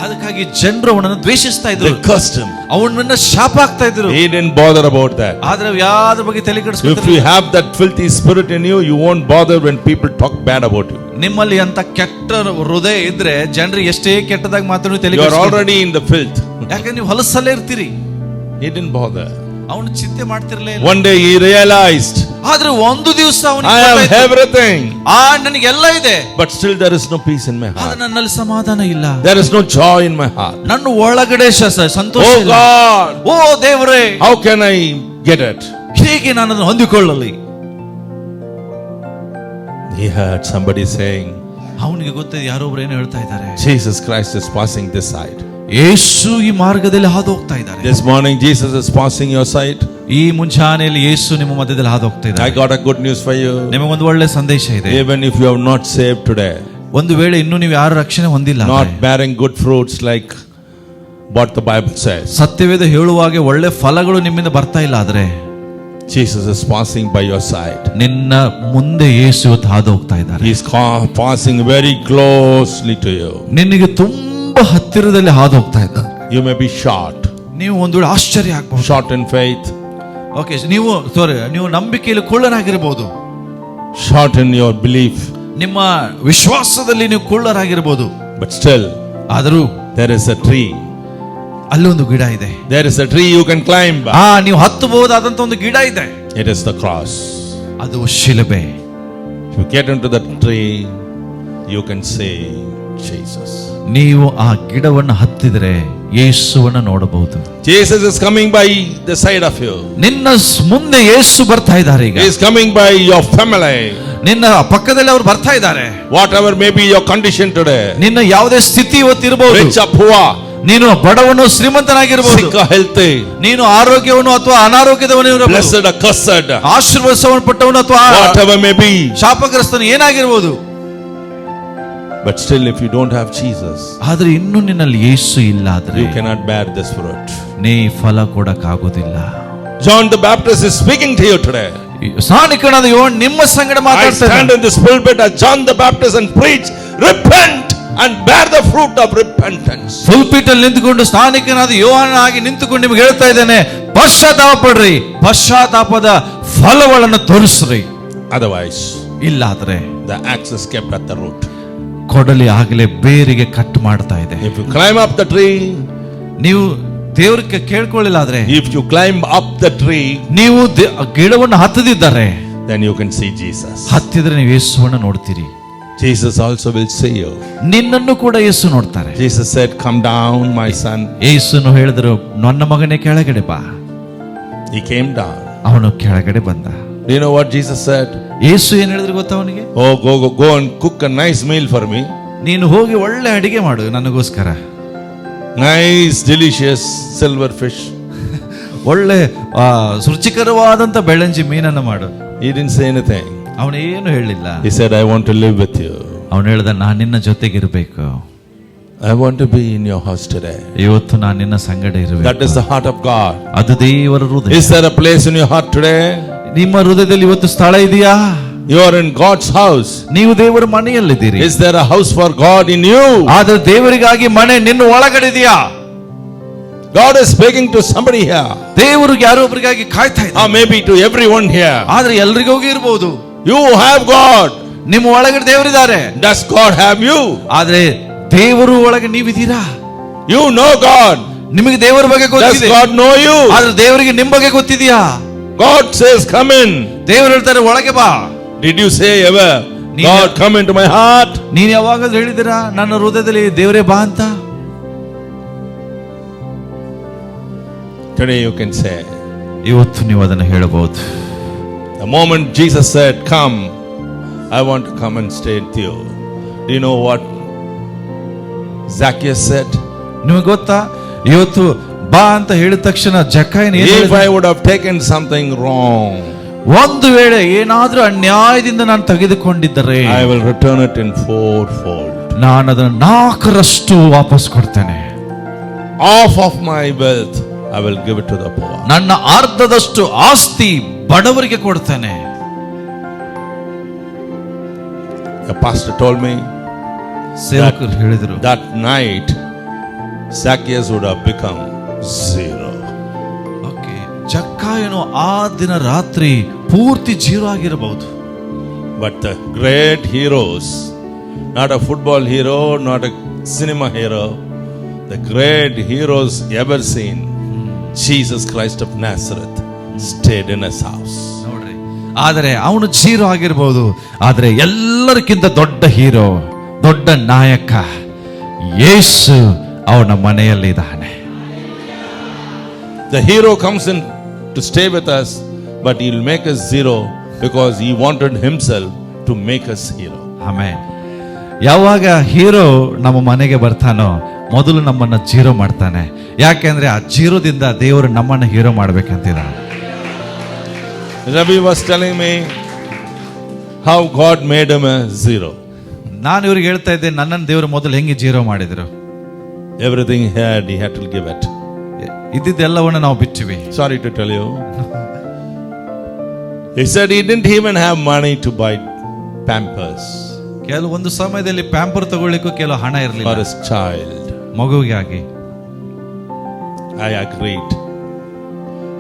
ಅದಕ್ಕಾಗಿ ಜನರು ಅವನನ್ನು ದ್ವೇಷಿಸ್ತಾ ಇದ್ರು. They cursed him. ಅವನನ್ನ ಶಾಪ ಹಾಕ್ತಾ ಇದ್ರು. He didn't bother about that. ಆದ್ರೆ ಯಾರ ಬಗ್ಗೆ ತಲೆ ಕೆಡಿಸ್ಕೊಳ್ತಿರ್ಲಿಲ್ಲ. If you have that filthy spirit in you, you won't bother when people talk bad about you. ನಿಮ್ಮಲ್ಲಿ ಅಂತ ಕೆಟ್ಟ ಹೃದಯ ಇದ್ರೆ ಜನರು ಎಷ್ಟೇ ಕೆಟ್ಟದಾಗಿ ಮಾತಾಡೋ ತಲೆ ಕೆಡಿಸ್ಕೊಳ್ತಾರೆ. You are already in the filth. ಯಾಕಂದ್ರೆ ನೀವು ಹೊಲಸಲ್ಲೇ ಇರ್ತೀರಿ. He didn't bother. ಅವನು ಚಿಂತೆ ಮಾಡ್ತಿರ್ಲಿಲ್ಲ. One day he realized. ಆದ್ರೆ ಒಂದು ದಿವಸ ಅವನಿಗೆ I have everything. ನನಗೆ ಎಲ್ಲ ಇದೆ. But still there is no peace in my heart. ಆದ್ರೆ ನನ್ನಲ್ಲಿ ಸಮಾಧಾನ ಇಲ್ಲ. There is no joy in my heart. ನನ್ನ ಒಳಗಡೆ ಸಂತೋಷ ಇಲ್ಲ. Oh God. ಓ ದೇವರೇ. How can I get it? ಹೇಗೆ ನಾನು ಅದನ್ನು ಹೊಂದಿಕೊಳ್ಳಲಿ? He heard somebody saying. ಅವನಿಗೆ ಗೊತ್ತಿದೆ, ಯಾರೋ ಒಬ್ರು ಏನು ಹೇಳ್ತಾ ಇದ್ದಾರೆ. Jesus Christ is passing this side. ಯೇಸು ಈ ಮಾರ್ಗದಲ್ಲಿ ಹಾದು ಹೋಗ್ತಾ ಇದ್ದಾರೆ. This morning Jesus is passing your side. ಈ ಮುಂಜಾನೆಯಲ್ಲಿ ಯೇಸು ನಿಮ್ಮ ಮಧ್ಯದಲ್ಲಿ ಹಾದು ಹೋಗ್ತಾ ಇದ್ದಾರೆ. I got a good news for you. ನಿಮಗೊಂದು ಒಳ್ಳೆ ಸಂದೇಶ ಇದೆ. Even if you have not saved today. ಒಂದು ವೇಳೆ ಇನ್ನೂ ನೀವು ಯಾರು ರಕ್ಷಣೆ ಹೊಂದಿಲ್ಲ, not bearing good fruits like what the Bible says. ಸತ್ಯವೇದ ಹೇಳುವಾಗೆ ಒಳ್ಳೆ ಫಲಗಳು ನಿಮ್ಮಿಂದ ಬರ್ತಾ ಇಲ್ಲ ಆದ್ರೆ, Jesus is passing by your side. ನಿನ್ನ ಮುಂದೆ ಯೇಸು ಹಾದು ಹೋಗ್ತಾ ಇದ್ದಾರೆ. He is passing very closely to you. ನಿನಗೆ ತುಂಬಾ ಹತ್ತಿರದಲ್ಲಿ ಹಾದು ಹೋಗ್ತಾ ಇದ್ದಾರೆ. You may be short. ನೀವು ಒಂದು ವೇಳೆ ಆಶ್ಚರ್ಯ ಆಗಬಹುದು. Short in faith. ಓಕೆ, ನೀವು ನಂಬಿಕೆಯಲ್ಲಿ ಕುಳ್ಳನಾಗಿರಬಹುದು. Short in your belief. ನಿಮ್ಮ ವಿಶ್ವಾಸದಲ್ಲಿ ನೀವು ಕುಳ್ಳರಾಗಿರ್ಬೋದು, but still ಆದರೂ there is a tree. ಅಲ್ಲಿ ಒಂದು ಗಿಡ ಇದೆ. There is a tree you can climb. ನೀವು ಹತ್ತಬಹುದಾದಂತ ಒಂದು ಗಿಡ ಇದೆ. It is the cross. ಅದು ಶಿಲುಬೆ. If you get into that tree, you can say Jesus. ನೀವು ಆ ಗಿಡವನ್ನು ಹತ್ತಿದ್ರೆ ಯೇಸುವನ್ನು ನೋಡಬಹುದು. Jesus is coming by the side of you. ನಿನ್ನ ಮುಂದೆ ಯೇಸು ಬರ್ತಾ ಇದ್ದಾರೆ. ಈಗ He is coming by your family. ನಿನ್ನ ಪಕ್ಕದಲ್ಲಿ ಅವರು ಬರ್ತಾ ಇದ್ದಾರೆ. Whatever may be your condition today, ನಿನ್ನ ಯಾವುದೇ ಸ್ಥಿತಿ ಇವತ್ತಿರಬಹುದು, rich or poor, ನೀನು ಬಡವನು ಶ್ರೀಮಂತನಾಗಿರಬಹುದು, sick or healthy, ನೀನು ಆರೋಗ್ಯವನು ಅಥವಾ ಅನಾರೋಗ್ಯದವನು ಇರಬಹುದು, blessed or cursed, ಆಶೀರ್ವದಿಸಲ್ಪಟ್ಟವನು ಅಥವಾ whatever may be, ಶಾಪಗ್ರಸ್ತನು ಏನಾಗಿರಬಹುದು. but still if you don't have Jesus, ಆದ್ರೆ ಇನ್ನು ನಿನ್ನಲ್ಲಿ ಯೇಸು ಇಲ್ಲ ಆದ್ರೆ you cannot bear this fruit. ನೀ ಫಲ ಕೊಡಕ್ಕಾಗೋದಿಲ್ಲ. John the Baptist is speaking to you today. ಸ್ನಾನಿಕನಾದ ಯೋಹಾನ ನಿಮ್ಮ ಸಂಗಡ I ಮಾತಾಡ್ತಾನೆ. stand in this pulpit as John the Baptist and preach, repent and bear the fruit of repentance. ಪುಲ್ಪಿಟ್ ಅಲ್ಲಿ ನಿಂತುಕೊಂಡು ಸ್ನಾನಿಕನಾದ ಯೋಹಾನನಾಗಿ ನಿಂತುಕೊಂಡು ನಿಮಗೆ ಹೇಳ್ತಾ ಇದ್ದೇನೆ, ಪಶ್ಚಾತ್ತಾಪ ಪಡ್ರಿ, ಪಶ್ಚಾತ್ತಾಪದ ಫಲಗಳನ್ನು ತೋರಿಸ್ರಿ. Otherwise, ಇಲ್ಲಾದ್ರೆ the axe is kept at the root. ಕೊಡಲಿ ಆಗಲೇ ಬೇರಿಗೆ ಕಟ್ ಮಾಡ್ತಾ ಇದೆ. If you climb up the tree, ನೀವು ದೇವರಿಗೆ ಕೇಳ್ಕೊಳ್ಳಿಲ್ಲ ಆದ್ರೆ, if you climb up the tree, ನೀವು ಗಿಡವನ್ನು ಹತ್ತದಿದ್ದಾರೆ, then you can see Jesus. ಹತ್ತಿದ್ರೆ ನೀವು ಯೇಸುವನ್ನು ನೋಡ್ತೀರಿ. Jesus also will see you. ನಿನ್ನನ್ನು ಕೂಡ ಯೇಸು ನೋಡ್ತಾರೆ. Jesus said, come down my son. ಯೇಸುನು ಹೇಳಿದ್ರು, ನನ್ನ ಮಗನೇ ಕೆಳಗಡೆ ಬಾ. He came down. ಅವನು ಕೆಳಗಡೆ ಬಂದ. Do you know what Jesus said? ಯೇಸು ಏನ್ ಹೇಳಿದ್ರು ಗೊತ್ತಾ ಅವನಿಗೆ? Oh, go and cook a nice meal for me. ನೀನು ಹೋಗಿ ಒಳ್ಳೆ ಅಡಿಗೆ ಮಾಡು ನನಗೋಸ್ಕರ. Nice delicious silver fish. ಒಳ್ಳೆ ರುಚಿಕರವಾದಂತ ಬೆಳಂಜಿ ಮೀನನ್ನು ಮಾಡು. He didn't say anything. ಅವನೇನು ಹೇಳಿಲ್ಲ. He said, I want to live with you. ಅವನು ಹೇಳ್ದ, ನಾನು ನಿನ್ನ ಜೊತೆಗಿರ್ಬೇಕು. I want to be in your house today. ಇವತ್ತು ನಾನು ನಿನ್ನ ಸಂಗಡ ಇರಬೇಕು. That is the heart of God. ಅದು ದೇವರ ಹೃದಯ. Is there a place in your heart today? ನಿಮ್ಮ ಹೃದಯದಲ್ಲಿ ಇವತ್ತು ಸ್ಥಳ ಇದೆಯಾ? You are in God's house. ನೀವು ದೇವರ ಮನೆಯಲ್ಲಿದ್ದೀರಿ. Is there a house for God in you? ಆದ್ರೆ ದೇವರಿಗಾಗಿ ಮನೆ ನಿನ್ನ ಒಳಗಡೆ ಇದೆಯಾ? God is speaking to somebody here. ದೇವರಿಗೆ ಯಾರೋ ಒಬ್ಬರಿಗಾಗಿ ಕಾಯ್ತಾ ಇದ್ದಾರೆ. Or maybe to everyone here. ಆದ್ರೆ ಎಲ್ರಿಗೂ ಇರಬಹುದು. You have God. ನಿಮ್ಮ ಒಳಗಡೆ ದೇವರಿದ್ದಾರೆ. Does God have you? ಆದ್ರೆ ದೇವರು ಒಳಗೆ ನೀವಿದ್ದೀರಾ? You know God. ನಿಮಗೆ ದೇವರ ಬಗ್ಗೆ ಗೊತ್ತಿದೆ. Does God know you? ಆದ್ರೆ ದೇವರಿಗೆ ನಿಮ್ಮ ಬಗ್ಗೆ ಗೊತ್ತಿದೆಯಾ? God says, come in. ದೇವರು ಹೇಳ್ತಾರೆ, ಒಳಗೆ ಬಾ. Did you say ever, God come into my heart? ನೀನು ಯಾವಾಗಾದ್ರೂ ಹೇಳಿದಿರಾ ನನ್ನ ಹೃದಯದಲ್ಲಿ ದೇವರೇ ಬಾ ಅಂತ? Today you can say. ಇವತ್ತು ನೀವು ಅದನ್ನು ಹೇಳಬಹುದು. The moment Jesus said, come, I want to come and stay with you. Do you know what Zacchaeus said? ನಿಮಗೆ ಗೊತ್ತಾ, ಇವತ್ತು ಬಾ ಅಂತ ಹೇಳಿದ ತಕ್ಷಣ ಜಕ್ಕಾಯನ ಏನು ಹೇಳಿದ? If I would have taken something wrong, ಒಂದು ವೇಳೆ ಏನಾದ್ರೂ ಅನ್ಯಾಯದಿಂದ ನಾನು ತೆಗೆದುಕೊಂಡಿದ್ದರೆ, I will return it in fourfold. ನಾನು ಅದನ್ನು 4ರಷ್ಟು ವಾಪಸ್ ಕೊಡ್ತೇನೆ. Half of my wealth I will give it to the poor. ನನ್ನ ಅರ್ಧದಷ್ಟು ಆಸ್ತಿ ಬಡವರಿಗೆ ಕೊಡ್ತೇನೆ. A pastor told me ಸೇವಕರು ಹೇಳಿದರು, that night Zacchaeus would have become zero. Okay, ಜಕ್ಕಾಯನು ಆ ದಿನ ರಾತ್ರಿ ಪೂರ್ತಿ ಜೀರೋ ಆಗಿರಬಹುದು. But the great heroes, not a football hero, not a cinema hero, the great heroes ever seen, Jesus Christ of Nazareth stayed in his house. ನೋಡ್ರಿ, ಆದರೆ ಅವನು zero ಆಗಿರಬಹುದು, ಆದರೆ ಎಲ್ಲರಿಗಿಂತ ದೊಡ್ಡ ಹೀರೋ, ದೊಡ್ಡ ನಾಯಕ ಯೇಸು ಅವನ ಮನೆಯಲ್ಲಿ ಇದ್ದಾನೆ. The hero comes in to stay with us, but he'll make us zero because he wanted himself to make us hero. Amen. ಯಾವಾಗ ಹೀರೋ ನಮ್ಮ ಮನೆಗೆ ಬರ್ತಾನೋ ಮೊದಲು ನಮ್ಮನ್ನ ಜೀರೋ ಮಾಡ್ತಾನೆ. ಯಾಕೆಂದ್ರೆ ಆ ಜೀರೋದಿಂದ ದೇವರು ನಮ್ಮನ್ನ hero ಮಾಡ್ಬೇಕಂತಿದ್ದಾನೆ. Ravi was telling me how God made him a zero. ನಾನು ಇವ್ರಿಗೆ ಹೇಳ್ತಾ ಇದ್ದೆ, ನನ್ನನ್ನು ದೇವರು ಮೊದಲು ಹೆಂಗೆ ಜೀರೋ ಮಾಡಿದ್ರು. Everything he had to give it. ಇದ್ದಿದ್ದೆಲ್ಲವನ್ನ ನಾವು ಬಿಟ್ಟಿವಿ. Sorry to tell you. He said he didn't even have money to buy Pampers ಕೆಲವೊಂದು ಸಮಯದಲ್ಲಿ ಪ್ಯಾಂಪರ್ ತಗೊಳ್ಳಿಕ್ಕೂ ಕೆಲವು ಹಣ ಇರಲಿಲ್ಲ for his child. ಮಗುವಿಗಾಗಿ. I agreed.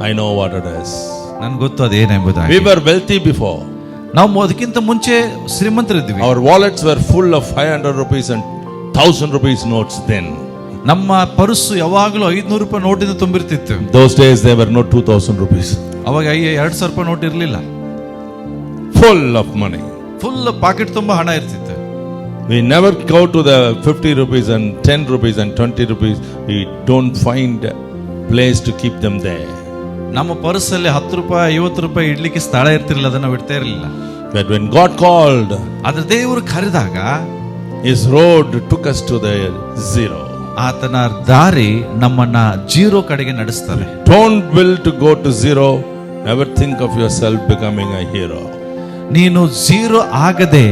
I know what it is. ನನ್ಗೆ ಗೊತ್ತು ಅದೇನೆಂಬುದಾಗಿ. We were wealthy before. ನಾವು ಅದಕ್ಕಿಂತ ಮುಂಚೆ ಶ್ರೀಮಂತರಿದ್ವಿ. Our wallets were full of 500 rupees and 1000 rupees notes then. ನಮ್ಮ ಪರ್ಸು ಯಾವಾಗಲೂ 500 ರೂಪಾಯಿ ನೋಟಿಂದ ತುಂಬಿರ್ತಿತ್ತು. Those days there were no 2000 rupees. ಅವಾಗ 2000 ರೂಪಾಯಿ ನೋಟ್ ಇರಲಿಲ್ಲ. Full of money. Full pocket ತುಂಬಾ ಹಣ ಇರ್ತಿತ್ತು. We never go to the 50 rupees and 10 rupees and 20 rupees. We don't find a place to keep them there. ನಮ್ಮ ಪರ್ಸಲ್ಲಿ 10 ರೂಪಾಯಿ 50 ರೂಪಾಯಿ ಇಡ್ಲಿಕ್ಕೆ ಸ್ಥಳ ಇರ್ತಿರ್ಲಿಲ್ಲ, ಅದನ್ನ ಬಿಡ್ತಾ ಇರಲಿಲ್ಲ. But when God called, ಆದ್ರೆ ದೇವರು ಕರೆದಾಗ His road took us to the zero. ಆತನ ದಾರಿ ನಮ್ಮನ್ನ ಜೀರೋ ಕಡೆಗೆ ನಡೆಸ್ತಾರೆ. Don't will to go to zero. Never think of yourself becoming a hero. ನೀನು ಜೀರೋ ಆಗದೆ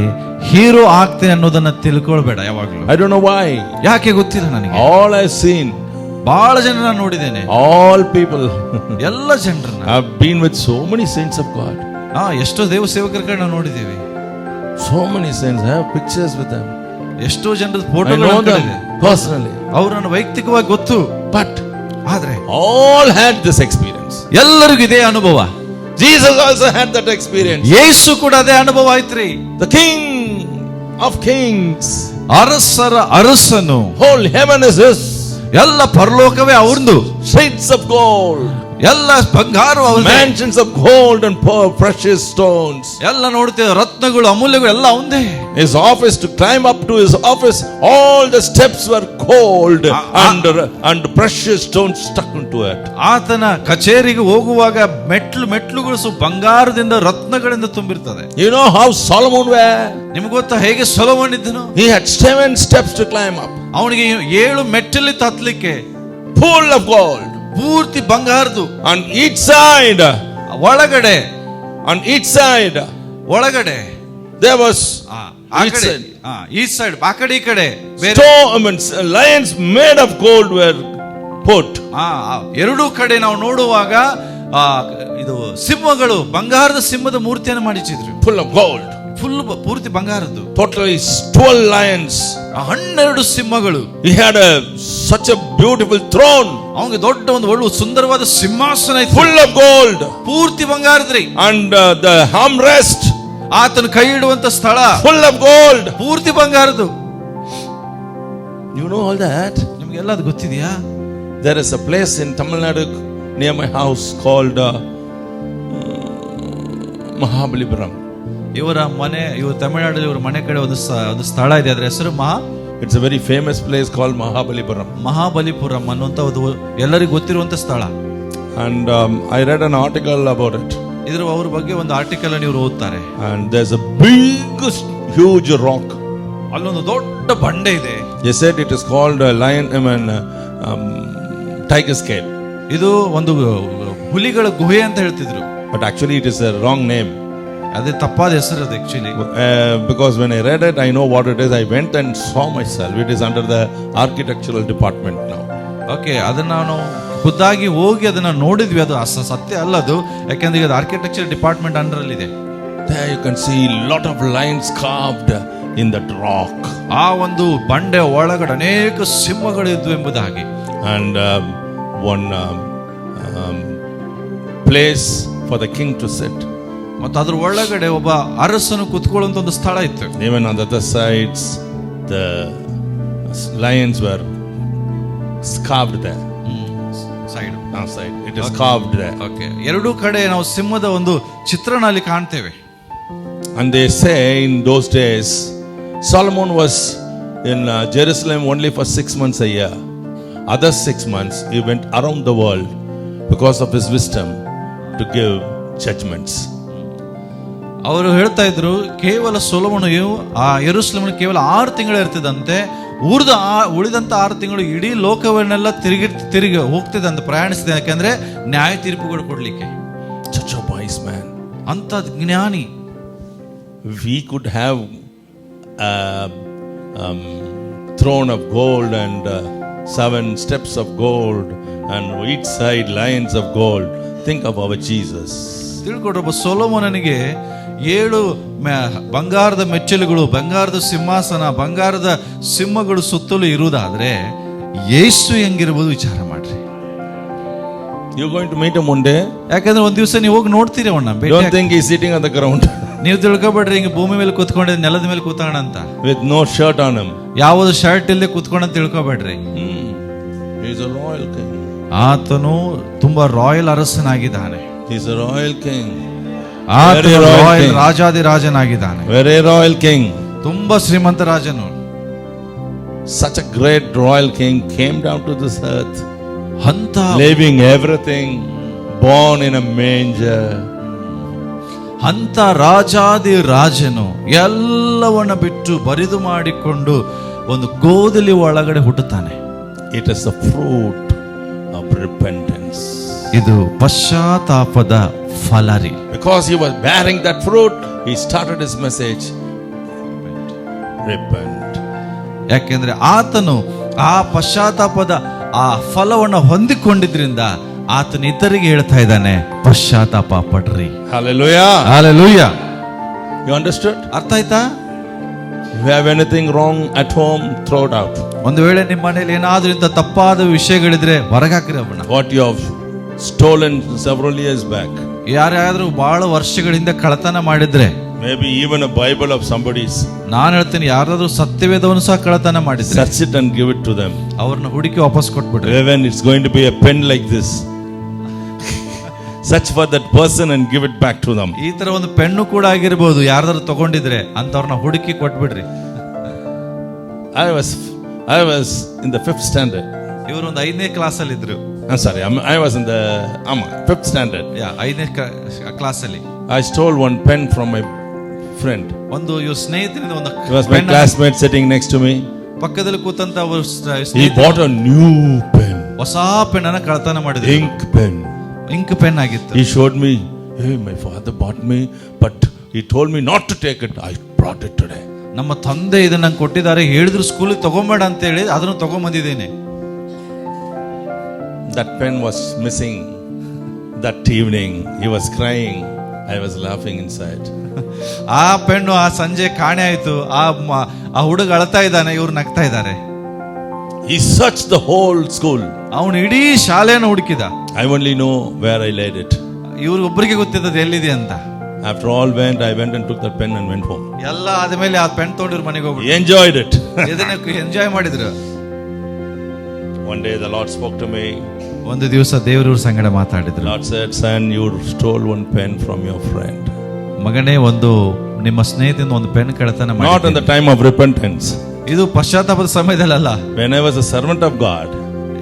ಹೀರೋ ಆಗ್ತೇನೆ ಅನ್ನೋದನ್ನ ತಿಳ್ಕೊಳ್ಬೇಡ ಯಾವಾಗ್ಲೂ. I don't know why. ಯಾಕೆ ಗೊತ್ತಿಲ್ಲ ನನಗೆ. All I've seen, ಬಹಳ ಜನರನ್ನ ನೋಡಿದ್ದೇನೆ. all people ಎಲ್ಲ ಜನರನ್ನ. I've been with so many saints of God. ಎಷ್ಟೋ ದೇವ ಸೇವಕರನ್ನ ನೋಡಿದ್ದೇವೆ. So many saints. I have pictures with them. ಎಷ್ಟೋ ಜನರ I photo know them personally. ಅವರನ್ನು ವೈಯಕ್ತಿಕವಾಗಿ ಗೊತ್ತು. But ಆದ್ರೆ all had this experience. ಎಲ್ಲರಿಗೂ ಇದೇ ಅನುಭವ. Jesus also had that experience. ಯೇಸು ಕೂಡ ಅದೇ ಅನುಭವ ಆಯ್ತ್ರಿ. The King of Kings. ಅರಸರ ಅರಸನು. Whole heaven is His. ಎಲ್ಲ ಪರಲೋಕವೇ ಅವ್ರದ್ದು. Streets of gold. ಎಲ್ಲ ಬಂಗಾರ ಅವ್ರದ್ದು. Mansions of gold and precious stones. ಎಲ್ಲ ನೋಡ್ತೇವೆ, ರತ್ನಗಳು ಅಮೂಲ್ಯಗಳು ಎಲ್ಲ ಅವಂದೇ. His office, to climb up to his office, all the steps were gold and precious stones stuck into it. ಆತನ ಕಚೇರಿಗೆ ಹೋಗುವಾಗ ಮೆಟ್ಲುಗಳು ಬಂಗಾರದಿಂದ ರತ್ನಗಳಿಂದ ತುಂಬಿರ್ತದೆ. You know how Solomon were? ನಿಮ್ಗೆ ಗೊತ್ತಾ ಹೇಗೆ ಸೊಲೊಮೋನ್ ಇದ್ದನು? He had 7 steps to climb up. ಅವನಿಗೆ 7 ಮೆಟ್ಟಲು ಹತ್ತಲಿಕ್ಕೆ. Full of gold. ಪೂರ್ತಿ ಬಂಗಾರದು. On each side. ಒಳಗಡೆ. On each side. ಒಳಗಡೆ. There was ಈ ಸೈಡ್ ಆ ಕಡೆ ಈ ಕಡೆ lions made of gold were put. ಎರಡೂ ಕಡೆ ನಾವು ನೋಡುವಾಗ ಇದು ಸಿಂಹಗಳು, ಬಂಗಾರದ ಸಿಂಹದ ಮೂರ್ತಿಯನ್ನು ಮಾಡಿಸಿದ್ರು. Full of gold. ಫುಲ್ ಪೂರ್ತಿ ಬಂಗಾರದ್ದು. Totally 12 lions. 12 ಸಿಂಹಗಳು. He had such a beautiful throne. ಅವನಿಗೆ ದೊಡ್ಡ ಒಂದು ಒಳ್ಳೆ ಸುಂದರವಾದ ಸಿಂಹಾಸನ ಇತ್ತು. Full of gold. ಪೂರ್ತಿ ಬಂಗಾರದ್ರಿ. And the armrest. ಆತನ ಕೈ ಇಡುವಂತ ಸ್ಥಳ. Full of gold. ಪೂರ್ತಿ ಬಂಗಾರದ್ದು. You know all that? ನಿಮಗೆಲ್ಲ ಅದು ಗೊತ್ತಿದೆಯಾ? There is a place in Tamil Nadu near my house called Mahabalipuram. ಇವರ ತಮಿಳುನಾಡಲ್ಲಿ ಇವರ ಮನೆ ಕಡೆ ಒಂದು ಸ್ಥಳ ಇದೆ, ಅದರ ಹೆಸರು It's a very famous place called Mahabalipuram. Mahabalipuram ಅನ್ನುವಂತ ಒಂದು ಎಲ್ಲರಿಗೂ ಗೊತ್ತಿರುವಂತ ಸ್ಥಳ. And I read an article about it. ಅವ್ರ ಬಗ್ಗೆ ಒಂದು ಆರ್ಟಿಕಲ್ ಅನ್ನು ಇವರು ಓದ್ತಾರೆ. And there's a big huge rock. ಅಲ್ಲೊಂದು ದೊಡ್ಡ ಬಂಡೆ ಇದೆ. They said it is called Tiger's Cave. ಇದು ಒಂದು ಹುಲಿಗಳ ಗುಹೆ ಅಂತ ಹೇಳ್ತಿದ್ರು. But actually it is a wrong name. ಅದೇ ತಪ್ಪಾದ ಹೆಸರು ಅದು actually. Because when I read it, I know what it is. I went and saw myself. It is under the architectural department now. Okay, ಅದನ್ನ ನಾವು ಖುದ್ದಾಗಿ ಹೋಗಿ ಅದನ್ನ ನೋಡಿದ್ವಿ. ಅದು ಸತ್ಯ ಅಲ್ಲ ಅದು, ಯಾಕಂದ್ರೆ ಇದು ಆರ್ಕಿಟೆಕ್ಚರ್ ಡಿಪಾರ್ಟ್ಮೆಂಟ್ ಅಂಡರ್ ಅಲ್ಲಿ ಇದೆ. There you can see lot of lines carved in that rock. ಆ ಒಂದು ಬಂಡೆ ಒಳಗಡೆ ಅನೇಕ ಸಿಂಹಗಳು ಇದ್ವು ಎಂಬುದಾಗಿ. And one place for the king to sit. ಮತ್ತು ಅದ್ರ ಒಳಗಡೆ ಒಬ್ಬ ಅರಸನು ಕುತ್ಕೊಳ್ಳುವಂತ ಒಂದು ಸ್ಥಳ ಇತ್ತು. Even on the other sides, the lions were carved there. Side. Outside, it is carved there. Okay. ಎರಡೂ ಕಡೆ ನಾವು ಸಿಂಹದ ಒಂದು ಚಿತ್ರಣ ಅಲ್ಲಿ ಕಾಣ್ತೇವೆ. And they say in those days, Solomon was in Jerusalem only for 6 months a year. Other 6 months he went around the world because of his wisdom to give judgments. ಅವರು ಹೇಳ್ತಾ ಇದ್ರು, ಕೇವಲ ಸೊಲೊಮೋನು ಆ ಯೆರೂಸಲೇಮಿನ ಕೇವಲ 6 ತಿಂಗಳು ಇರ್ತಿದಂತೆ. ಉಳಿದಂತ 6 ತಿಂಗಳು ಇಡೀ ಲೋಕವನ್ನೆಲ್ಲ ತಿರುಗಿ ಹೋಗ್ತಿದಂತೆ, ಪ್ರಯಾಣಿಸಿದೆ. ಯಾಕಂದ್ರೆ ನ್ಯಾಯ ತೀರ್ಪುಗಳು ಕೊಡ್ಲಿಕ್ಕೆ. Such a wise man. ಅಂತ ಜ್ಞಾನಿ. We could have a throne of gold and 7 steps of gold and each side lions of gold. Think of our Jesus. ತಿಳ್ಕೊಡ್ರ, ಒಬ್ಬ ಸೊಲೊಮೋನನಿಗೆ 7 ಬಂಗಾರದ ಮೆಚ್ಚಲುಗಳು, ಬಂಗಾರದ ಸಿಂಹಾಸನ, ಬಂಗಾರದ ಸಿಂಹಗಳು ಸುತ್ತಲೂ ಇರುವುದಾದ್ರೆ ಯೇಸು ಹೆಂಗಿರ್ಬೋದು ವಿಚಾರ ಮಾಡ್ರಿ. You're going to meet him one day. ಯಾಕಂದ್ರೆ ಒಂದ್ ದಿವಸ ನೀವು ಹೋಗಿ ನೋಡ್ತೀರಿ ಅವನ್ನ. Don't think he's sitting on the ground. ನೀವು ತಿಳ್ಕೊಬೇಡ್ರಿ ಹಿಂಗೆ ಭೂಮಿ ಮೇಲೆ ಕೂತ್ಕೊಂಡಿದ್ ನೆಲದ ಮೇಲೆ ಕೂತಾಣ ಅಂತ. with no shirt on him. ಯಾವುದು ಶರ್ಟ್ ಇಲ್ಲದೆ ಕೂತ್ಕೊಂಡ ತಿಳ್ಕೊಬೇಡ್ರಿ. He is a royal king. ಆತನು ತುಂಬಾ ರಾಯಲ್ ಅರಸನಾಗಿದ್ದಾನೆ. He is a royal king. ಆತನು ರಾಯಲ್ ರಾಜಾದಿರಾಜನಾಗಿದ್ದಾನೆ. Very royal king. ತುಂಬಾ ಶ್ರೀಮಂತ ರಾಜನು. Such a great royal king came down to this earth, ಅಂತ leaving everything, born in a manger. ಅಂತ ರಾಜಾದಿ ರಾಜನು ಎಲ್ಲವನ್ನ ಬಿಟ್ಟು ಬರಿದು ಮಾಡಿಕೊಂಡು ಒಂದು ಗೋದಲಿ ಒಳಗಡೆ ಹುಟ್ಟುತ್ತಾನೆ. It is the fruit of repentance. ಇದು ಪಶ್ಚಾತ್ತಾಪದ ಫಲರಿ. Because he was bearing that fruit, he started his message. Repent. ಯಾಕೆಂದ್ರೆ ಆತನು ಆ ಪಶ್ಚಾತ್ತಾಪದ ಆ ಫಲವನ್ನು ಹೊಂದಿಕೊಂಡಿದ್ರಿಂದ ಆತನ ಇತರಿಗೆ ಹೇಳ್ತಾ ಇದ್ದಾನೆ, ಪಶ್ಚಾತ್ತಾಪ ಪಡ್ರಿ. Hallelujah. Hallelujah. You understood? ಅರ್ಥ ಆಯ್ತಾ? If you have anything wrong at home, throw it out. ಒಂದು ವೇಳೆ ನಿಮ್ಮ ಮನೇಲಿ ಏನಾದ್ರೂ ಇಂಥ ತಪ್ಪಾದ ವಿಷಯಗಳಿದ್ರೆ ಹೊರಗಾಕ್ರಿ ಅವನ್ನ. What you have stolen several years back. ಯಾರ್ಯಾದ್ರೂ ಬಹಳ ವರ್ಷಗಳಿಂದ ಕಳತನ ಮಾಡಿದ್ರೆ, maybe even a Bible of somebody's. ನಾನು ಹೇಳ್ತೀನಿ, ಯಾರಾದ್ರೂ ಸತ್ಯವೇದವನ್ನು ಸಹ ಕಳತನ ಮಾಡಿದ್ರೆ Search it and give it to them. ಅವ್ರನ್ನ ಹುಡುಕಿ ವಾಪಸ್ ಕೊಟ್ಬಿಡ್ರಿ. Even it's going to be a pen like this. Search for that person and give it back to them. ಈ ತರ ಒಂದು ಪೆನ್ನು ಕೂಡ ಆಗಿರ್ಬೋದು, ಯಾರಾದ್ರೂ ತಗೊಂಡಿದ್ರೆ ಅಂತವ್ರನ್ನ ಹುಡುಕಿ ಕೊಟ್ಬಿಡ್ರಿ. I was in the 5th standard. ಇವರು ಒಂದು 5ನೇ ಕ್ಲಾಸ್ ಅಲ್ಲಿ ಇದ್ರು. I'm sorry, I was in the 5th standard. 5ನೇ ಕ್ಲಾಸ್ ಅಲ್ಲಿ I stole one pen from my friend. ಒಂದು ಇವ್ರ ಸ್ನೇಹಿತರಿಂದ ಒಂದು He was my classmate sitting next to me. ಪಕ್ಕದಲ್ಲಿ ಕೂತಂತ ಅವ್ರ He ಸ್ನೇಹಿತ bought a new pen. ಹೊಸ ಪೆನ್ ಅನ್ನ ಕಳತನ ಮಾಡಿದ್ರು. Ink pen. ಇಂಕ್ ಪೆನ್ ಆಗಿತ್ತು. He showed me, hey, my father bought me, but he told me not to take it. I brought it today. ನಮ್ಮ ತಂದೆ ಇದನ್ನ ನಂಗೆ ಕೊಟ್ಟಿದ್ದಾರೆ, ಹೇಳಿದ್ರು ಸ್ಕೂಲಿಗೆ ತಗೊಂಬೇಡ ಅಂತ ಹೇಳಿ ಅದನ್ನು ತಗೊಂಬಂದಿದ್ದೇನೆ. That pen was missing. That evening he was crying. I was laughing inside. ಆ ಪೆನ್ನು ಆ ಸಂಜೆ ಕಾಣೆ ಆಯ್ತು. ಆ ಹುಡುಗ ಅಳ್ತಾ ಇದ್ದಾನೆ, ಇವ್ರು ನಗ್ತಾ ಇದ್ದಾರೆ. He searched the whole school. ಅವನು ಇಡೀ ಶಾಲೆಯನ್ನು ಹುಡುಕಿದ. I only know where I laid it. ಇವ್ರಿಗೊಬ್ಬರಿಗೆ ಗೊತ್ತಿದ್ದದ್ದು ಎಲ್ಲಿದೆ ಅಂತ. After all I went and took that pen and went home. ಎಲ್ಲ ಆದ್ಮೇಲೆ ಆ ಪೆನ್ ತಗೊಂಡಿವ್ರು ಮನೆಗೆ ಹೋಗ್ಬಿಟ್ಟು He enjoyed it. ಇದನ್ನ ಎಂಜಾಯ್ ಮಾಡಿದ್ರು. One day the Lord spoke to me. ಒಂದು ದಿವಸ ದೇವರು ಸಂಗಡ ಮಾತಾಡಿದ್ರು. Lord said, son, you stole one pen from your friend. ಮಗನೇ, ಒಂದು ನಿಮ್ಮ ಸ್ನೇಹಿತರಿಂದ ಒಂದು ಪೆನ್ ಕಳತನ ಮಾಡಿ. Not in the time of repentance. ಇದು ಪಶ್ಚಾತ್ತಾಪದ ಸಮಯದಲ್ಲ. When I was a servant of God.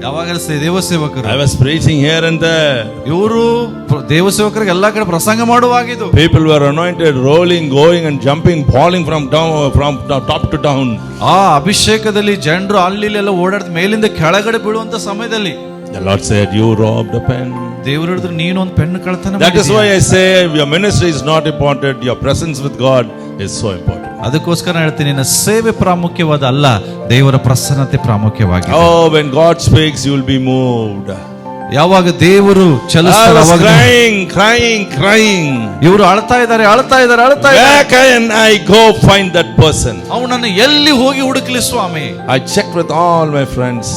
ಯಾವಾಗ ದೇವಸೇವಕರು. I was preaching here and there. ಇವರು ದೇವಸೇವಕರಿಗೆ ಎಲ್ಲಾ ಕಡೆ ಪ್ರಸಂಗ ಮಾಡುವಾಗಿದ್ದು. People were anointed, rolling, going and jumping, falling from top to down. ಆ ಅಭಿಷೇಕದಲ್ಲಿ ಜನರು ಅಲ್ಲಿ ಎಲ್ಲ ಓಡಾಡ್ದ ಮೇಲಿಂದ ಕೆಳಗಡೆ ಬೀಳುವಂತ ಸಮಯದಲ್ಲಿ The Lord said, you robbed a pen. ದೇವರು ಹೇಳಿದ್ರು, ನೀನು ಒಂದು pen ಕಳತನ That is why I say your ministry is not important, your presence with God is so important. ಅದಕ್ಕೋಸ್ಕರ ಹೇಳ್ತೀನಿ, ನಿನ್ನ ಸೇವೆ ಪ್ರಾಮುಖ್ಯವಾದ ಅಲ್ಲ, ದೇವರ ಪ್ರಸನ್ನತೆ ಪ್ರಾಮುಖ್ಯವಾಗಿದೆ. Oh, when God speaks you will be moved. ಯಾವಾಗ ದೇವರು ಚಲಿಸ್ತಾರೆ ಅವಾಗ crying. ಇವರು ಅಳ್ತಾ ಇದ್ದಾರೆ. Where can I go find that person? ಅವನನ್ನು ಎಲ್ಲಿ ಹೋಗಿ ಹುಡುಕ್ಲಿ ಸ್ವಾಮಿ? I checked with all my friends.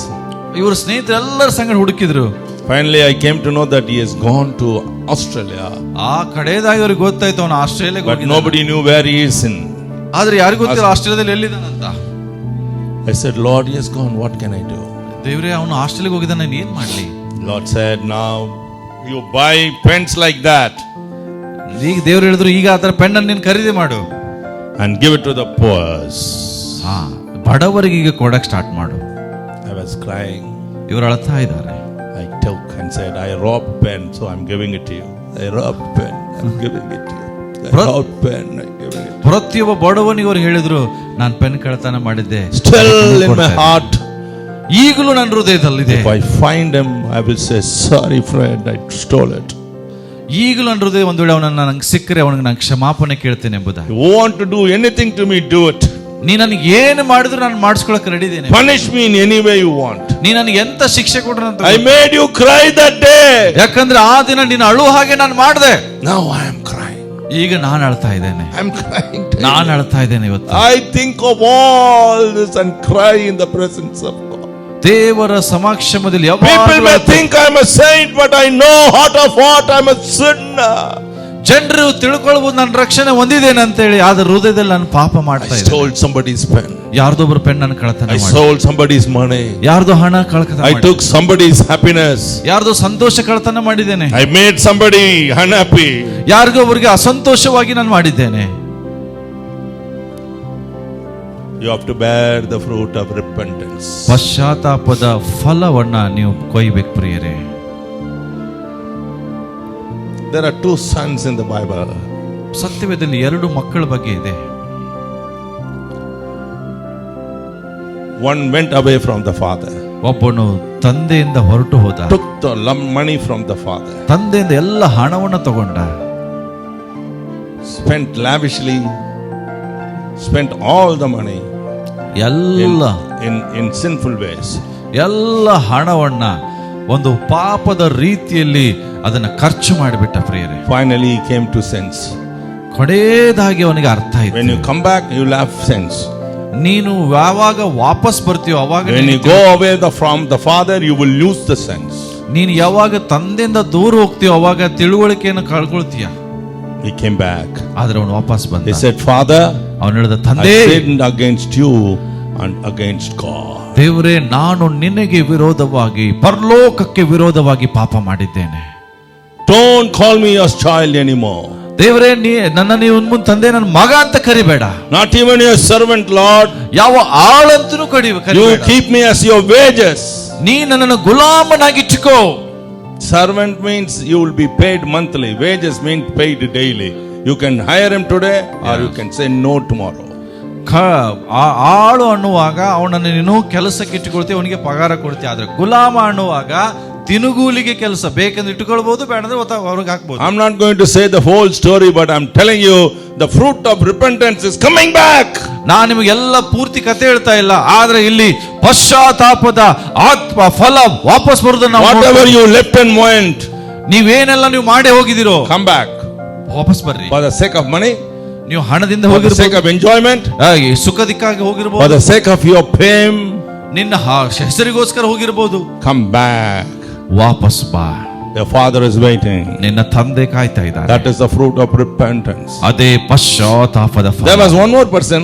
ಇವ್ರ ಸ್ನೇಹಿತರು ಎಲ್ಲರ ಸಂಗಡ ಹುಡುಕಿದ್ರು. Finally I came to know that he has gone to Australia. ಆ ಕಡೆದಾಗಿ ಅವ್ರಿಗೆ ಗೊತ್ತಾಯ್ತು ಅವನು ಆಸ್ಟ್ರೇಲಿಯಾಗೆ But nobody knew where he is in. ಆದ್ರೆ ಯಾರಿಗೂ ಗೊತ್ತಿಲ್ಲ ಆಸ್ಟ್ರೇಲಿಯಾದಲ್ಲಿ ಎಲ್ಲಿದ್ದಾನಂತ. I said, Lord, he has gone, what can I do? ದೇವರೇ, ಅವನು ಆಸ್ಟ್ರೇಲಿಯಾಗೆ ಹೋಗಿದ್ದಾನೆ, ನಾನು ಏನ್ ಮಾಡ್ಲಿ? Lord said, now you buy pens like that. ಈಗ ದೇವ್ರು ಹೇಳಿದ್ರು, ಈಗ ಆ ತರ ಪೆನ್ ಅನ್ನು ನೀನು ಖರೀದಿ ಮಾಡು and give it to the poor. ಬಡವರಿಗೆ ಈಗ ಕೊಡಕ್ಕೆ ಸ್ಟಾರ್ಟ್ ಮಾಡು. I was crying. ಇವರು ಅಳ್ತಾ ಇದ್ದಾರೆ. I took and said, I robbed pen, so I'm giving it to you. I robbed pen, I'm giving it to you. I robbed pen, I'm giving it to you. ಪ್ರತಿಯೊಬ್ಬ ಬಡವನಿಗೆ ಅವರು ಹೇಳಿದ್ರು, ನಾನು pen ಕಳತನ ಮಾಡಿದ್ದೆ. Still in my heart, ಈಗಲೂ ನನ್ನ ಹೃದಯದಲ್ಲಿದೆ. if I find him, I will say, sorry friend, I stole it. ಈಗಲೂ ನನ್ನ ಹೃದಯ ಒಂದು ವೇಳೆ ಅವನನ್ನ ನಂಗೆ ಸಿಕ್ಕರೆ ಅವನಿಗೆ ನಾನು ಕ್ಷಮಾಪಣೆ ಕೇಳ್ತೇನೆ ಎಂಬುದಾಗಿ. You want to do anything to me, do it. ನೀ ನನಗೆ ಏನು ಮಾಡಿದ್ರು ನಾನು ಮಾಡಿಸ್ಕೊಳಕ್ಕೆ ರೆಡಿ ಇದ್ದೇನೆ. Punish me in any way you want. ನೀ ನನಗೆ ಎಂತ ಶಿಕ್ಷೆ ಕೊಡ್ರು ಅಂತ. I made you cry that day. ಯಾಕಂದ್ರೆ ಆ ದಿನ ನೀನು ಅಳು ಹಾಗೆ ನಾನು ಮಾಡಿದೆ. Now I am crying. ಈಗ ನಾನು ಅಳ್ತಾ ಇದ್ದೇನೆ. I am crying. ನಾನು ಅಳ್ತಾ ಇದ್ದೇನೆ ಇವತ್ತು. I think of all this and cry in the presence of God. ದೇವರ ಸಮಕ್ಷಮದಲ್ಲಿ People may think I am a saint, but I know heart of heart I am a sinner. ಜನರು ತಿಳ್ಕೊಳ್ಬಹುದು ನಾನು ರಕ್ಷಣೆ ಹೊಂದಿದ್ದೇನೆ ಅಂತ ಹೇಳಿ, ಆದ್ರೆ ಹೃದಯದಲ್ಲಿ ನಾನು ಪಾಪ I ಮಾಡ್ತಾ ಇದ್ದೆ. stole somebody's pen. ಯಾರ್ದೊಬ್ರು ಪೆನ್ ಕಳ್ತನ I ಮಾಡಿ, stole somebody's money. ಯಾರ್ದೋ ಹಣ ಕಳ್ತನ I ಮಾಡಿ, took somebody's happiness. ಯಾರ್ದೋ ಸಂತೋಷ ಕಳ್ತನ ಮಾಡಿದ್ದೇನೆ, I made somebody unhappy. ಯಾರಿಗೋ ಒಬ್ಬರಿಗೆ ಅಸಂತೋಷವಾಗಿ ನಾನು ಮಾಡಿದ್ದೇನೆ. You have to bear the fruit of repentance. ಪಶ್ಚಾತ್ತಾಪದ ಫಲವನ್ನ ನೀವು ಕೊಯ್ಬೇಕು ಪ್ರಿಯರೇ. There are two sons in the Bible. ಸತ್ಯವೇದದಲ್ಲಿ ಎರಡು ಮಕ್ಕಳ ಬಗ್ಗೆ ಇದೆ. One went away from the father, ಒಬ್ಬನು ತಂದೆಯಿಂದ ಹೊರಟು ಹೋದ, took the money from the father, ತಂದೆಯಿಂದ ಎಲ್ಲ ಹಣವನ್ನು ತಗೊಂಡ, spent lavishly, spent all the money in sinful ways. ಎಲ್ಲ ಹಣವನ್ನ ಒಂದು ಪಾಪದ ರೀತಿಯಲ್ಲಿ ಅದನ್ನ ಖರ್ಚು ಮಾಡಿಬಿಟ್ಟ ಪ್ರಿಯರೇ. Finally he came to sense. ಕೊನೆಯದಾಗಿ ಅವನಿಗೆ ಅರ್ಥ ಆಯ್ತು. When you come back you will have sense. ನೀನು ಯಾವಾಗ ವಾಪಸ್ ಬರ್ತೀಯೋ ಅವಾಗ, when you go away from the father you will lose the sense. ನೀನು ಯಾವಾಗ ತಂದೆಯಿಂದ ದೂರ ಹೋಗ್ತೀಯೋ ಅವಾಗ ತಿಳುವಳಿಕೆಯನ್ನು ಕಳ್ಕೊಳ್ತೀಯ. He came back. ಆದ್ರೆ ಅವನು ವಾಪಸ್ ಬಂದ. He said, Father, ಅವನು ಹೇಳಿದ, ತಂದೆ, I sinned against you and against God. ದೇವರೇ, ನಾನು ನಿನಗೆ ವಿರೋಧವಾಗಿ ಪರಲೋಕಕ್ಕೆ ವಿರೋಧವಾಗಿ ಪಾಪ ಮಾಡಿದ್ದೇನೆ. Don't call me your child anymore. ದೇವರೇ, ನನ್ನ ನೀವು ಮುಂದೆ ತಂದೆ, ನನ್ನ ಮಗ ಅಂತ ಕರಿಬೇಡ. Not even your servant, Lord. ಯಾವ ಆಳಂತನೂ ಕರಿಬೇಡ. You keep me as your wages. ನೀ ನನ್ನನ್ನು ಗುಲಾಮನಾಗಿಟ್ಟುಕೋ. Servant means you will be paid monthly. Wages mean paid daily. You can hire him today or you can say no tomorrow. ಆಳು ಅನ್ನುವಾಗ ಅವನನ್ನು ನೀನು ಕೆಲಸಕ್ಕೆ ಇಟ್ಟುಕೊಳ್ತೀವಿ, ಅವನಿಗೆ ಪಗಾರ ಕೊಡ್ತೀವಿ. ಆದ್ರೆ ಗುಲಾಮ ಅನ್ನುವಾಗ ತಿನುಗೂಲಿಗೆ ಕೆಲಸ, ಬೇಕಂದ್ರೆ ಇಟ್ಟುಕೊಳ್ಬಹುದು, ಬೇಡಂದ್ರೆ ಹೊರಗೆ ಹಾಕ್ಬಹುದು. I'm not going to say the whole story, but I'm telling you the fruit of repentance is coming back. ನಾನು ನಿಮಗೆಲ್ಲ ಪೂರ್ತಿ ಕಥೆ ಹೇಳ್ತಾ ಇಲ್ಲ, ಆದ್ರೆ ಇಲ್ಲಿ ಪಶ್ಚಾತ್ತಾಪದ ಆತ್ಮ ಫಲ ವಾಪಸ್ ಬರುವುದನ್ನು ನಾವು Whatever you left and went, ನೀವೇನೆಲ್ಲ ನೀವು ಮಾಡಿ ಹೋಗಿದಿರೋ, come back. ವಾಪಸ್ ಬರ್ರಿ. For the sake of money, ನೀವು ಹಣದಿಂದ for the ಹೋಗಿರ್ಬೋದು, sake of enjoyment, ಸುಖದಿಕ್ಕಾಗಿ for ಹೋಗಿರ್ಬೋದು, the sake of your fame, ನಿನ್ನ ಹೆಸರಿಗೋಸ್ಕರ ಹೋಗಿರ್ಬೋದು. come back. ವಾಪಸ್ ಬಾ. Your father is waiting. ನಿನ್ನ ತಂದೆ ಕಾಯ್ತಾ ಇದ್ದಾರೆ. That is the fruit of repentance. ಅದೇ ಪಶ್ಚಾತ್ತಾಪದ ಫಲ. There was one more person.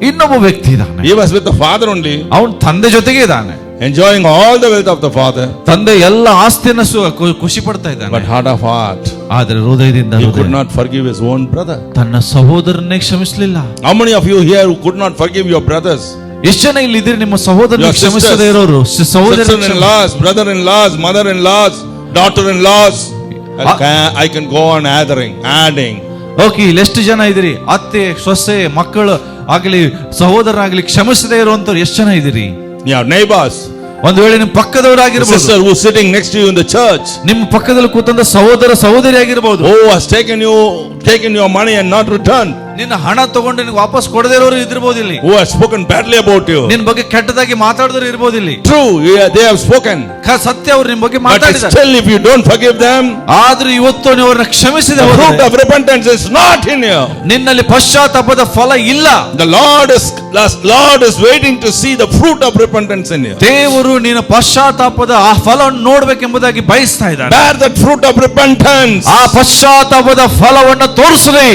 ಇನ್ನೊಬ್ಬ ವ್ಯಕ್ತಿ ಇದ್ದಾನೆ. He was with the father only, ಅವನು ತಂದೆ ಜೊತೆಗೆ ಇದ್ದಾನೆ, enjoying all the wealth of the father. ತಂದೆ ಎಲ್ಲ ಆಸ್ತಿಯನ್ನು ಖುಷಿ ಪಡ್ತಾ ಇದ್ದಾನೆ. But heart of heart, ಆದ್ರೆ ಹೃದಯದಿಂದ he could not forgive his own brother. ತನ್ನ ಸಹೋದರನ್ನೇ ಕ್ಷಮಿಸಲಿಲ್ಲ. How many of you here who could not forgive your brothers? ಎಷ್ಟು ಜನ ಇಲ್ಲಿ ಇದ್ದೀರಿ ನಿಮ್ಮ ಸಹೋದರನ ಕ್ಷಮಿಸದೇ ಇರೋರು? Sister-in-laws, brother-in-laws, mother-in-laws, daughter-in-laws. I can go on adding. Okay, ಇಲ್ಲಿ ಎಷ್ಟು ಜನ ಇದ್ದೀರಿ? ಅತ್ತೆ, ಸೊಸೆ, ಮಕ್ಕಳು ಆಗ್ಲಿ, ಸಹೋದರರಾಗ್ಲಿ ಕ್ಷಮಿಸದೇ ಇರುವಂತವ್ರು ಎಷ್ಟು ಜನ ಇದ್ದೀರಿ? Yeah, neighbors. ಒಂದು ವೇಳೆ ನಿಮ್ಮ ಪಕ್ಕದವರಾಗಿರ್ಬೋದು, sister who is sitting next to you in the church, ನಿಮ್ಮ ಪಕ್ಕದಲ್ಲಿ ಕೂತಂತ ಸಹೋದರ ಸಹೋದರಿ ಆಗಿರ್ಬೋದು, who has taken your money and not returned, ನಿನ್ನ ಹಣ ತಗೊಂಡು ನಿನಗೆ ವಾಪಸ್ ಕೊಡದೇ ಇರೋರು ಇದಿರಬಹುದು ಇಲ್ಲಿ. who has spoken badly about you, ನಿನ್ನ ಬಗ್ಗೆ ಕೆಟ್ಟದಾಗಿ ಮಾತಾಡಿದ್ರು ಇರಬಹುದು ಇಲ್ಲಿ. True, they have spoken. ಸತ್ಯ, ಅವರು ನಿಮ್ಮ ಬಗ್ಗೆ But ಮಾತಾಡಿದ್ದಾರೆ. still if you don't forgive them, ಆದ್ರೂ ಇವತ್ತು ನೀವು ಅವರನ್ನ ಕ್ಷಮಿಸದೆ the fruit ಹೋದರೆ of repentance is not in you. ನಿನ್ನಲ್ಲಿ ಪಶ್ಚಾತ್ತಾಪದ ಫಲ ಇಲ್ಲ. The Lord is waiting to see the fruit of repentance in you. ದೇವರು ನೀನು ಪಶ್ಚಾತ್ತಾಪದ ಆ ಫಲವನ್ನು ನೋಡಬೇಕೆಂಬುದಾಗಿ ಬಯಸ್ತಾ ಇದ್ದಾನೆ. Bear that fruit of repentance. ಆ ಪಶ್ಚಾತ್ತಾಪದ ಫಲವನ್ನು ತೋರಿಸಲಿ.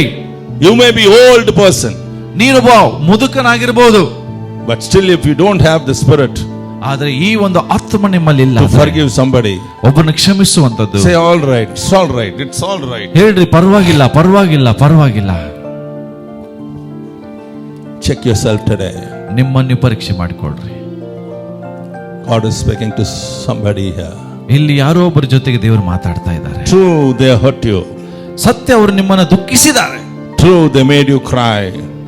You may be old person, ನೀನೊಬ್ಬ ಮುದುಕನಾಗಿರಬಹುದು, but still if you don't have the spirit ಆದ್ರೆ ಈ ಒಂದು ಆತ್ಮ ನಿಮ್ಮಲ್ಲಿ ಇಲ್ಲ to forgive somebody, ಒಬ್ಬನ ಕ್ಷಮಿಸುವಂತದ್ದು, say all right, it's all right, it's all right. ಹೇಳ್ರಿ, ಪರವಾಗಿಲ್ಲ ಪರವಾಗಿಲ್ಲ ಪರವಾಗಿಲ್ಲ. Check yourself today. ನಿಮ್ಮನ್ನು ಪರೀಕ್ಷೆ ಮಾಡಿಕೊಳ್ಳ್ರಿ. God is speaking to somebody here. ಇಲ್ಲಿ ಯಾರೋ ಒಬ್ಬರ ಜೊತೆಗೆ ದೇವರು ಮಾತಾಡ್ತಾ ಇದ್ದಾರೆ. True, they hurt you. ಸತ್ಯ, ಅವರು ನಿಮ್ಮನ್ನು ದುಃಖಿಸಿದ್ದಾರೆ. True, they made you cry.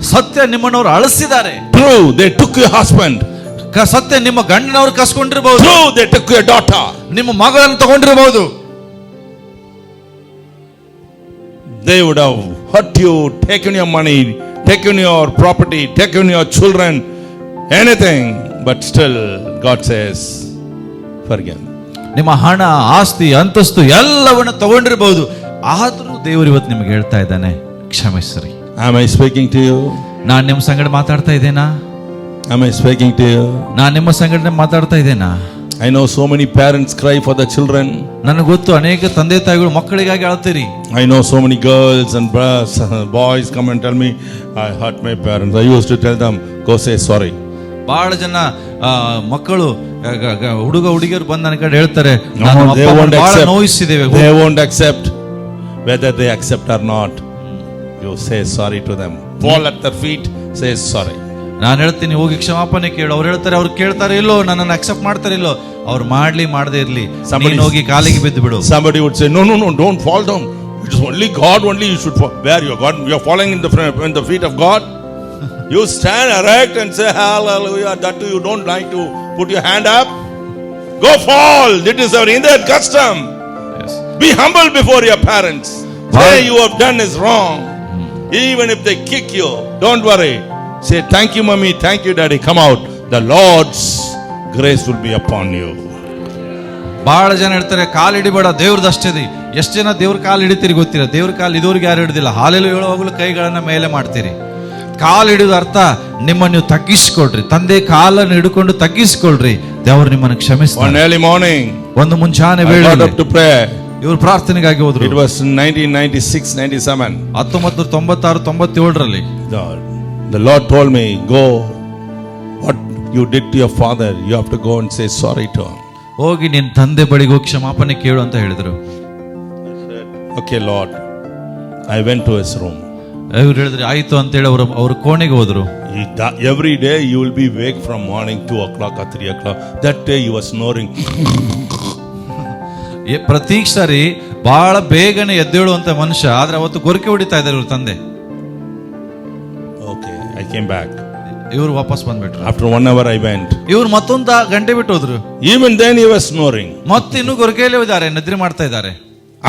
ಸತ್ಯ, ನಿಮ್ಮನ್ನವರು ಅಳಿಸಿದ್ದಾರೆ. True, they took your husband. ಸತ್ಯ, ನಿಮ್ಮ ಗಂಡನವರು ಕಸ್ಕೊಂಡಿರಬಹುದು. True, they took your daughter. ನಿಮ್ಮ ಮಗಳನ್ನು ತಗೊಂಡಿರಬಹುದು. They would have hurt you, taken your money, taken your property, taken your children, anything, but still God says forgive. ನಿಮ್ಮ ಹಣ, ಆಸ್ತಿ, ಅಂತಸ್ತು ಎಲ್ಲವನ್ನ ತಗೊಂಡಿರಬಹುದು, ಆದ್ರೂ ದೇವರು ಇವತ್ತು ನಿಮಗೆ ಹೇಳ್ತಾ ಇದ್ದಾನೆ, ಕ್ಷಮಿಸ್ರಿ. Am I speaking to you? ನಾನು ನಿಮ್ಮ ಸಂಗಡ ಮಾತಾಡ್ತಾ ಇದ್ದೇನಾ? Am I speaking to you? ನಾನು ನಿಮ್ಮ ಸಂಗಡ ಮಾತಾಡ್ತಾ ಇದ್ದೇನಾ? I know so many parents cry for the children. ನನಗೆ ಗೊತ್ತು ಅನೇಕ ತಂದೆ ತಾಯಿಗಳು ಮಕ್ಕಳಿಗಾಗಿ ಅಳ್ತೀರಿ. I know so many girls and boys come and tell me, I hurt my parents. I used to tell them, go say sorry. ಬಹಳ ಜನ ಮಕ್ಕಳು ಹುಡುಗ ಹುಡುಗಿಯರು ಬಂದು ನನ್ನ ಕಡೆ ಹೇಳ್ತಾರೆ, ಬಹಳ ನೋಯಿಸಿದ್ದೇವೆ. They won't accept. Whether they accept or not, you say sorry to them. Fall at their feet, say sorry. ನಾನು ಹೇಳ್ತೀನಿ, ಹೋಗಿ ಕ್ಷಮಾಪಣೆ ಕೇಳು. ಅವ್ರು ಹೇಳ್ತಾರೆ, ಅವ್ರು ಕೇಳ್ತಾರೆ ಇಲ್ಲೋ, ನನ್ನನ್ನು ಅಕ್ಸೆಪ್ಟ್ ಮಾಡ್ತಾರೆ ಇಲ್ಲೋ, ಅವ್ರು ಮಾಡ್ಲಿ ಮಾಡದೇ ಇರ್ಲಿ, ನೀನು ಹೋಗಿ ಕಾಲಿಗೆ ಬಿದ್ದು ಬಿಡು. Somebody would say, no, don't fall down. It is only God only you should fall. Where you are God, you are falling in the feet of God. You stand erect and say hallelujah. That too you don't like to put your hand up. Go fall. It is our Indian custom. Yes. Be humble before your parents. Say you have done is wrong. Even if they kick you, don't worry. Say thank you mommy, thank you daddy. Come out. The Lord's grace will be upon you. ಬಹಳ ಜನ ಹೇಳ್ತಾರೆ, ಕಾಲು ಹಿಡಿಬೇಡ, ದೇವ್ರದಷ್ಟೇ. ಎಷ್ಟು ಜನ ದೇವ್ರ ಕಾಲು ಹಿಡಿತೀರಿ ಗೊತ್ತಿಲ್ಲ. ದೇವ್ರ ಕಾಲು ಇದುವರೆಗೆ ಯಾರು ಹಿಡಿದಿಲ್ಲ. ಹಾಲೆಲ್ಲ ಹೇಳುವಾಗಲೂ ಕೈಗಳನ್ನ ಮೇಲೆ ಮಾಡ್ತೀರಿ. ಕಾಲು ಹಿಡಿದ ಅರ್ಥ ನಿಮ್ಮನ್ನು ನೀವು ತಗ್ಗಿಸ್ಕೊಳ್ರಿ. ತಂದೆ ಕಾಲನ್ನು ಹಿಡ್ಕೊಂಡು ತಗ್ಗಿಸ್ಕೊಳ್ರಿ, ದೇವರು ನಿಮ್ಮನ್ನು ಕ್ಷಮಿಸ್ತಾರೆ. One early morning, ಒಂದು ಮುಂಚಾನೆ I got up to pray. ಇವರು ಪ್ರಾರ್ಥನೆಗಾಗಿ ಹೋದ್ರು. It was 1996-97. 1996-97ರಲ್ಲಿ the Lord told me, go, what you did to your father, you have to go and say sorry to him. ಹೋಗಿ ನಿನ್ನ ತಂದೆ ಬಳಿಗೆ ಹೋಗಿ ಕ್ಷಮಾಪಣೆ ಕೇಳು ಅಂತ ಹೇಳಿದ್ರು. Okay Lord. I went to his room. ಇವ್ರು ಹೇಳಿದ್ರೆ ಆಯ್ತು ಅಂತ ಹೇಳಿ ಅವ್ರ ಕೋಣೆಗೆ ಹೋದ್ರು. Every day you will be awake from morning 2 o'clock or 3 o'clock. That day you were snoring. ಪ್ರತಿ ಸಾರಿ ಬಹಳ ಬೇಗನೆ ಎದ್ದೇಳುವಂತ ಮನುಷ್ಯ, ಆದ್ರೆ ಅವತ್ತು ಗೊರಕೆ ಹೊಡಿತಾ ಇದ್ದಾರೆ ಇವ್ರ ತಂದೆ. Okay, I came back. ಇವ್ರು ವಾಪಸ್ ಬಂದ್ಬಿಟ್ರು. After 1 hour I went. ಇವ್ರು ಮತ್ತೊಂದು ಗಂಟೆ ಬಿಟ್ಟು ಹೋದ್ರು. Even then he was snoring. ಮತ್ತೆ ಇನ್ನೂ ಗೊರಕೆಯಲ್ಲೇ ಇದ್ದಾರೆ, ನಿದ್ರೆ ಮಾಡ್ತಾ ಇದ್ದಾರೆ.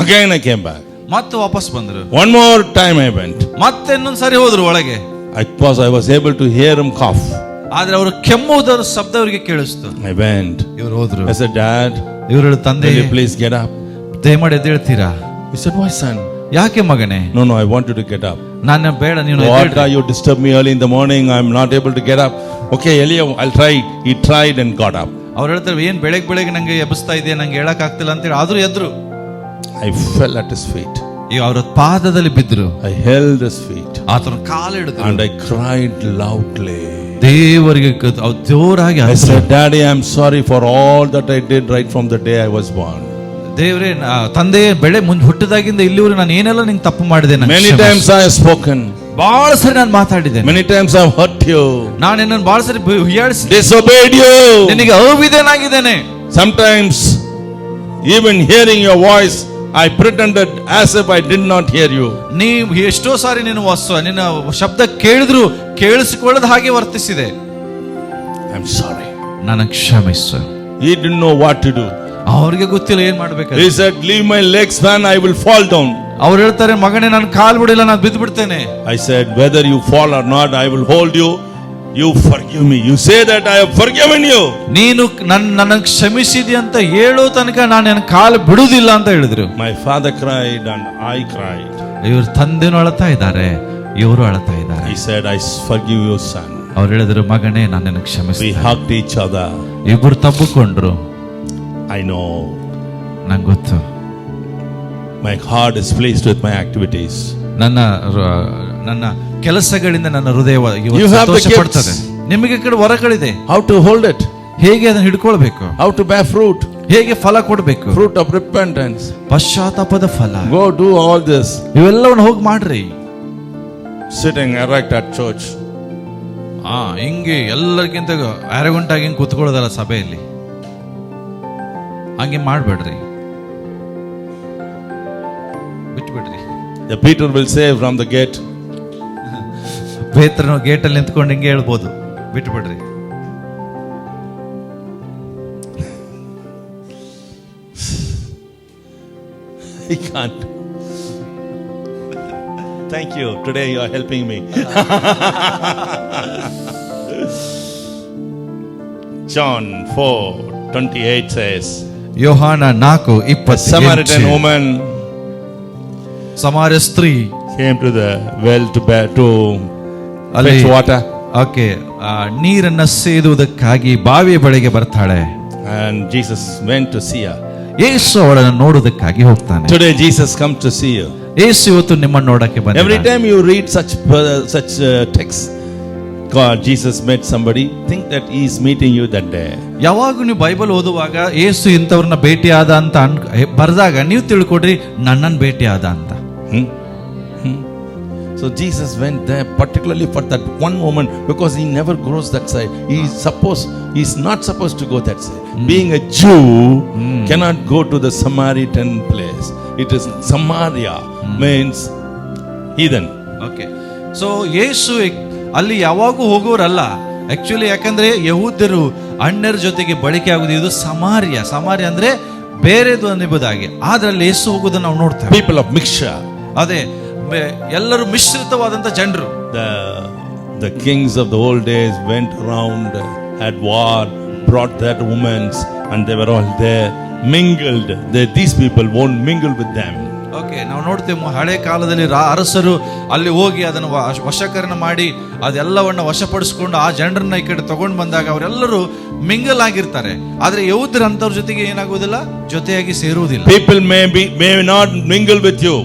Again I came back. ಮತ್ತೆ ವಾಪಸ್ ಬಂದ್ರು. One more time I went. ಮತ್ತೆ ಇನ್ನೊಂದು ಸಾರಿ ಹೋದ್ರು ಒಳಗೆ. I was able to hear him cough. ಆದ್ರೆ ಅವರು ಕೆಮ್ಮುವುದರ ಶಬ್ದ ಅವರಿಗೆ ಕೇಳಿಸ್ತು. I went. ಇವ್ರು ಹೋದ್ರು. I said, Dad, ಇವ್ರು ತಂದೆ, will you please get up? ದಯಮಾಡಿ ಎದ್ದೇಳ್ತೀರಾ? He said, why son? ಯಾಕೆ ಮಗನೇ? No, I want you to get up. ನಾನು ಬೇಡ, ನೀನು What are you disturb me early in the morning? I'm not able to get up. Okay, Elia, I'll try. He tried and got up. ಅವ್ರು ಹೇಳ್ತಾರೆ, ಏನ್ ಬೆಳಗ್ಗೆ ನಂಗೆ ಎಬ್ಬಿಸ್ತಾ ಇದೆಯಾ, ನಂಗೆ ಹೇಳಕ್ ಆಗ್ತಿಲ್ಲ ಅಂತ ಹೇಳಿ ಆದ್ರೂ ಎದ್ರು. I fell at his feet. ಈಗ ಅವರ ಪಾದದಲ್ಲಿ ಬಿದ್ರು. I held his feet. ಆತನ ಕಾಲು ಹಿಡಿದ್ರು. And I cried loudly. ದೇವರಿಗೆ ಜೋರಾಗಿ I said, Daddy, I'm sorry for all that I did right from the day I was born. ದೇವರೇ, ತಂದೆ ಬೆಳೆ ಹುಟ್ಟಿದಾಗಿಂದ ಇಲ್ಲಿವರೆಗೆ ನಾನು ಏನೆಲ್ಲ ನಿಂಗೆ ತಪ್ಪು ಮಾಡಿದೆ. Many times I have spoken. ಬಹಳ ಸರಿ ನಾನು ಮಾತಾಡಿದ್ದೇನೆ. Many times I have hurt you. ನಾನು ನಿನ್ನನ್ನು ಬಹಳ ಸರಿ disobeyed you. ನಿನಗೆ ಅವಿಧೇಯನಾಗಿದ್ದೇನೆ. Sometimes even hearing your voice I pretended as if I did not hear you. ನೀವು ಎಷ್ಟೋ ಸಾರಿ ನಿನ್ನ ಶಬ್ದ ಕೇಳಿದ್ರು ಕೇಳಿಸಿಕೊಳ್ಳದ ಹಾಗೆ ವರ್ತಿಸಿದೆ. I'm sorry. ನನಗೆ ಕ್ಷಮಿಸು. He didn't know what to do. ಅವ್ರಿಗೆ ಗೊತ್ತಿಲ್ಲ ಏನ್ ಮಾಡ್ಬೇಕು. He said, leave my legs man, I will fall down. ಅವ್ರು ಹೇಳ್ತಾರೆ, ಮಗನೇ ನಾನು ಕಾಲು ಬಿಡಿಲ್ಲ, ನಾನು ಬಿದ್ದು ಬಿಡ್ತೇನೆ. I said, whether you fall or not, I will hold you. You forgive me. You say that I have forgiven you. ನೀನು ನನ್ನ ಕ್ಷಮಿಸಿದಿ ಅಂತ ಹೇಳೋ ತನಕ ನಾನು ನನ್ನ ಕಾಲು ಬಿಡುವುದಿಲ್ಲ ಅಂತ ಹೇಳಿದ್ರು. My father cried and I cried. ಇವ್ರ ತಂದೆನೂ ಅಳ್ತಾ ಇದ್ದಾರೆ, ಇವರು ಅಳ್ತಾ ಇದ್ದಾರೆ. He said, I forgive you son. ಅವ್ರು ಹೇಳಿದ್ರು, ಮಗನೇ ನಾನು ನಿನ್ನ ಕ್ಷಮಿಸ್ತೀನಿ. We hugged each other. ಇಬ್ಬರು ತಬ್ಬಿಕೊಂಡ್ರು. I know. ನಂಗೆ ಗೊತ್ತು. My heart is pleased with my activities. ನನ್ನ ಕೆಲಸಗಳಿಂದ ನನ್ನ ಹೃದಯ ಸಂತೋಷ ಪಡ್ತದೆ. ನಿಮಗೆ ಕಡೆ ವರಗಳಿದೆ. How to hold it? ಹೇಗೆ ಅದನ್ನು ಹಿಡ್ಕೊಳ್ಬೇಕು? How to bear fruit? ಹೇಗೆ ಫಲ ಕೊಡಬೇಕು? Fruit of repentance. ಪಶ್ಚಾತ್ತಾಪದ ಫಲ. Go do all this. ಇವೆಲ್ಲವನ್ನು ಹೋಗಿ ಮಾಡ್ರಿ. Sitting erect at church. ಹಿಂಗೆ ಎಲ್ಲರಿಗಿಂತ ಅರಗುಂಟಾಗಿ ಹಿಂಗೆ ಕೂತ್ಕೊಳ್ಳೋದಲ್ಲ ಸಭೆಯಲ್ಲಿ. ಹಂಗೆ ಮಾಡ್ಬೇಡ್ರಿ, ಬಿಟ್ಬಿಡ್ರಿ. The Peter will say from the gate. ಪೇತ್ರನು ಗೇಟಲ್ಲಿ ನಿಂತ್ಕೊಂಡು ಹಿಂಗೆ ಹೇಳ್ಬೋದು, ಬಿಟ್ಬಿಡ್ರಿ. He can't. Thank you. Today you are helping me. John 4:28 says, ಯೋಹಾನ 4:28 Samaritan woman ಸಮಾರ್ಯ ಸ್ತ್ರೀ came to the well to fetch water. ನೀರನ್ನ ಸೇದುವುದಕ್ಕಾಗಿ ಬಾವಿಯ ಬಳಿಗೆ ಬರ್ತಾಳೆ. and Jesus went to see her. ಯೇಸು ಅವಳನ್ನು ನೋಡುವುದಕ್ಕಾಗಿ ಹೋಗ್ತಾನೆ. Today Jesus comes to see you. ಯೇಸು ಇವತ್ತು ನಿಮ್ಮನ್ನು ನೋಡಕ್ಕೆ ಬಂದಿದ್ದಾನೆ. Every time you read such text, God, Jesus met somebody, think that he is meeting you that day. ಯಾವಾಗ ನೀವು ಬೈಬಲ್ ಓದುವಾಗ ಯೇಸು ಇಂಥವ್ರನ್ನ ಭೇಟಿಯಾದ ಅಂತ ಬರೆದಾಗ ನೀವು ತಿಳ್ಕೊಡ್ರಿ ನನ್ನನ್ನು ಭೇಟಿಯಾದ ಅಂತ. So Jesus went there particularly for that one woman, because he never goes that side. He's not supposed to go that side. Being a Jew cannot go to the Samaritan place. It is Samaria means heathen. Okay, so Yesu ಅಲ್ಲಿ ಯಾವಾಗೂ ಹೋಗೋರಲ್ಲ actually, ಯಾಕಂದ್ರೆ ಯಹೂದ್ಯರು ಅನ್ಯರ ಜೊತೆಗೆ ಬಳಕೆ ಆಗುದು ಇದು ಸಮಾರ್ಯ ಅಂದ್ರೆ ಬೇರೆದು ಅನ್ನಬಹುದಾಗಿ. ಆದ್ರೆ ಅಲ್ಲಿ ಯೇಸು ಹೋಗೋದನ್ನ ನಾವು ನೋಡ್ತೇವೆ. People of mixture. ಅದೇ ಎಲ್ಲರೂ ಮಿಶ್ರಿತವಾದಂತ ಜನರು. The kings of the old days went around, had war, brought that women, and they were all there, mingled. These people won't mingle with them. Okay, ನಾವು ನೋಡ್ತೇವೆ ಹಳೆ ಕಾಲದಲ್ಲಿ ಅರಸರು ಅಲ್ಲಿ ಹೋಗಿ ಅದನ್ನು ವಶಕರಣ ಮಾಡಿ ಅದೆಲ್ಲವನ್ನ ವಶಪಡಿಸಿಕೊಂಡು ಆ ಜನರನ್ನ ಈ ಕಡೆ ತಗೊಂಡು ಬಂದಾಗ ಅವರೆಲ್ಲರೂ ಮಿಂಗಲ್ ಆಗಿರ್ತಾರೆ. ಆದ್ರೆ ಯಹೂದ್ಯರು ಅಂತವ್ರ ಜೊತೆಗೆ ಏನಾಗುವುದಿಲ್ಲ, ಜೊತೆಯಾಗಿ ಸೇರುವುದಿಲ್ಲ. People may not mingle with you.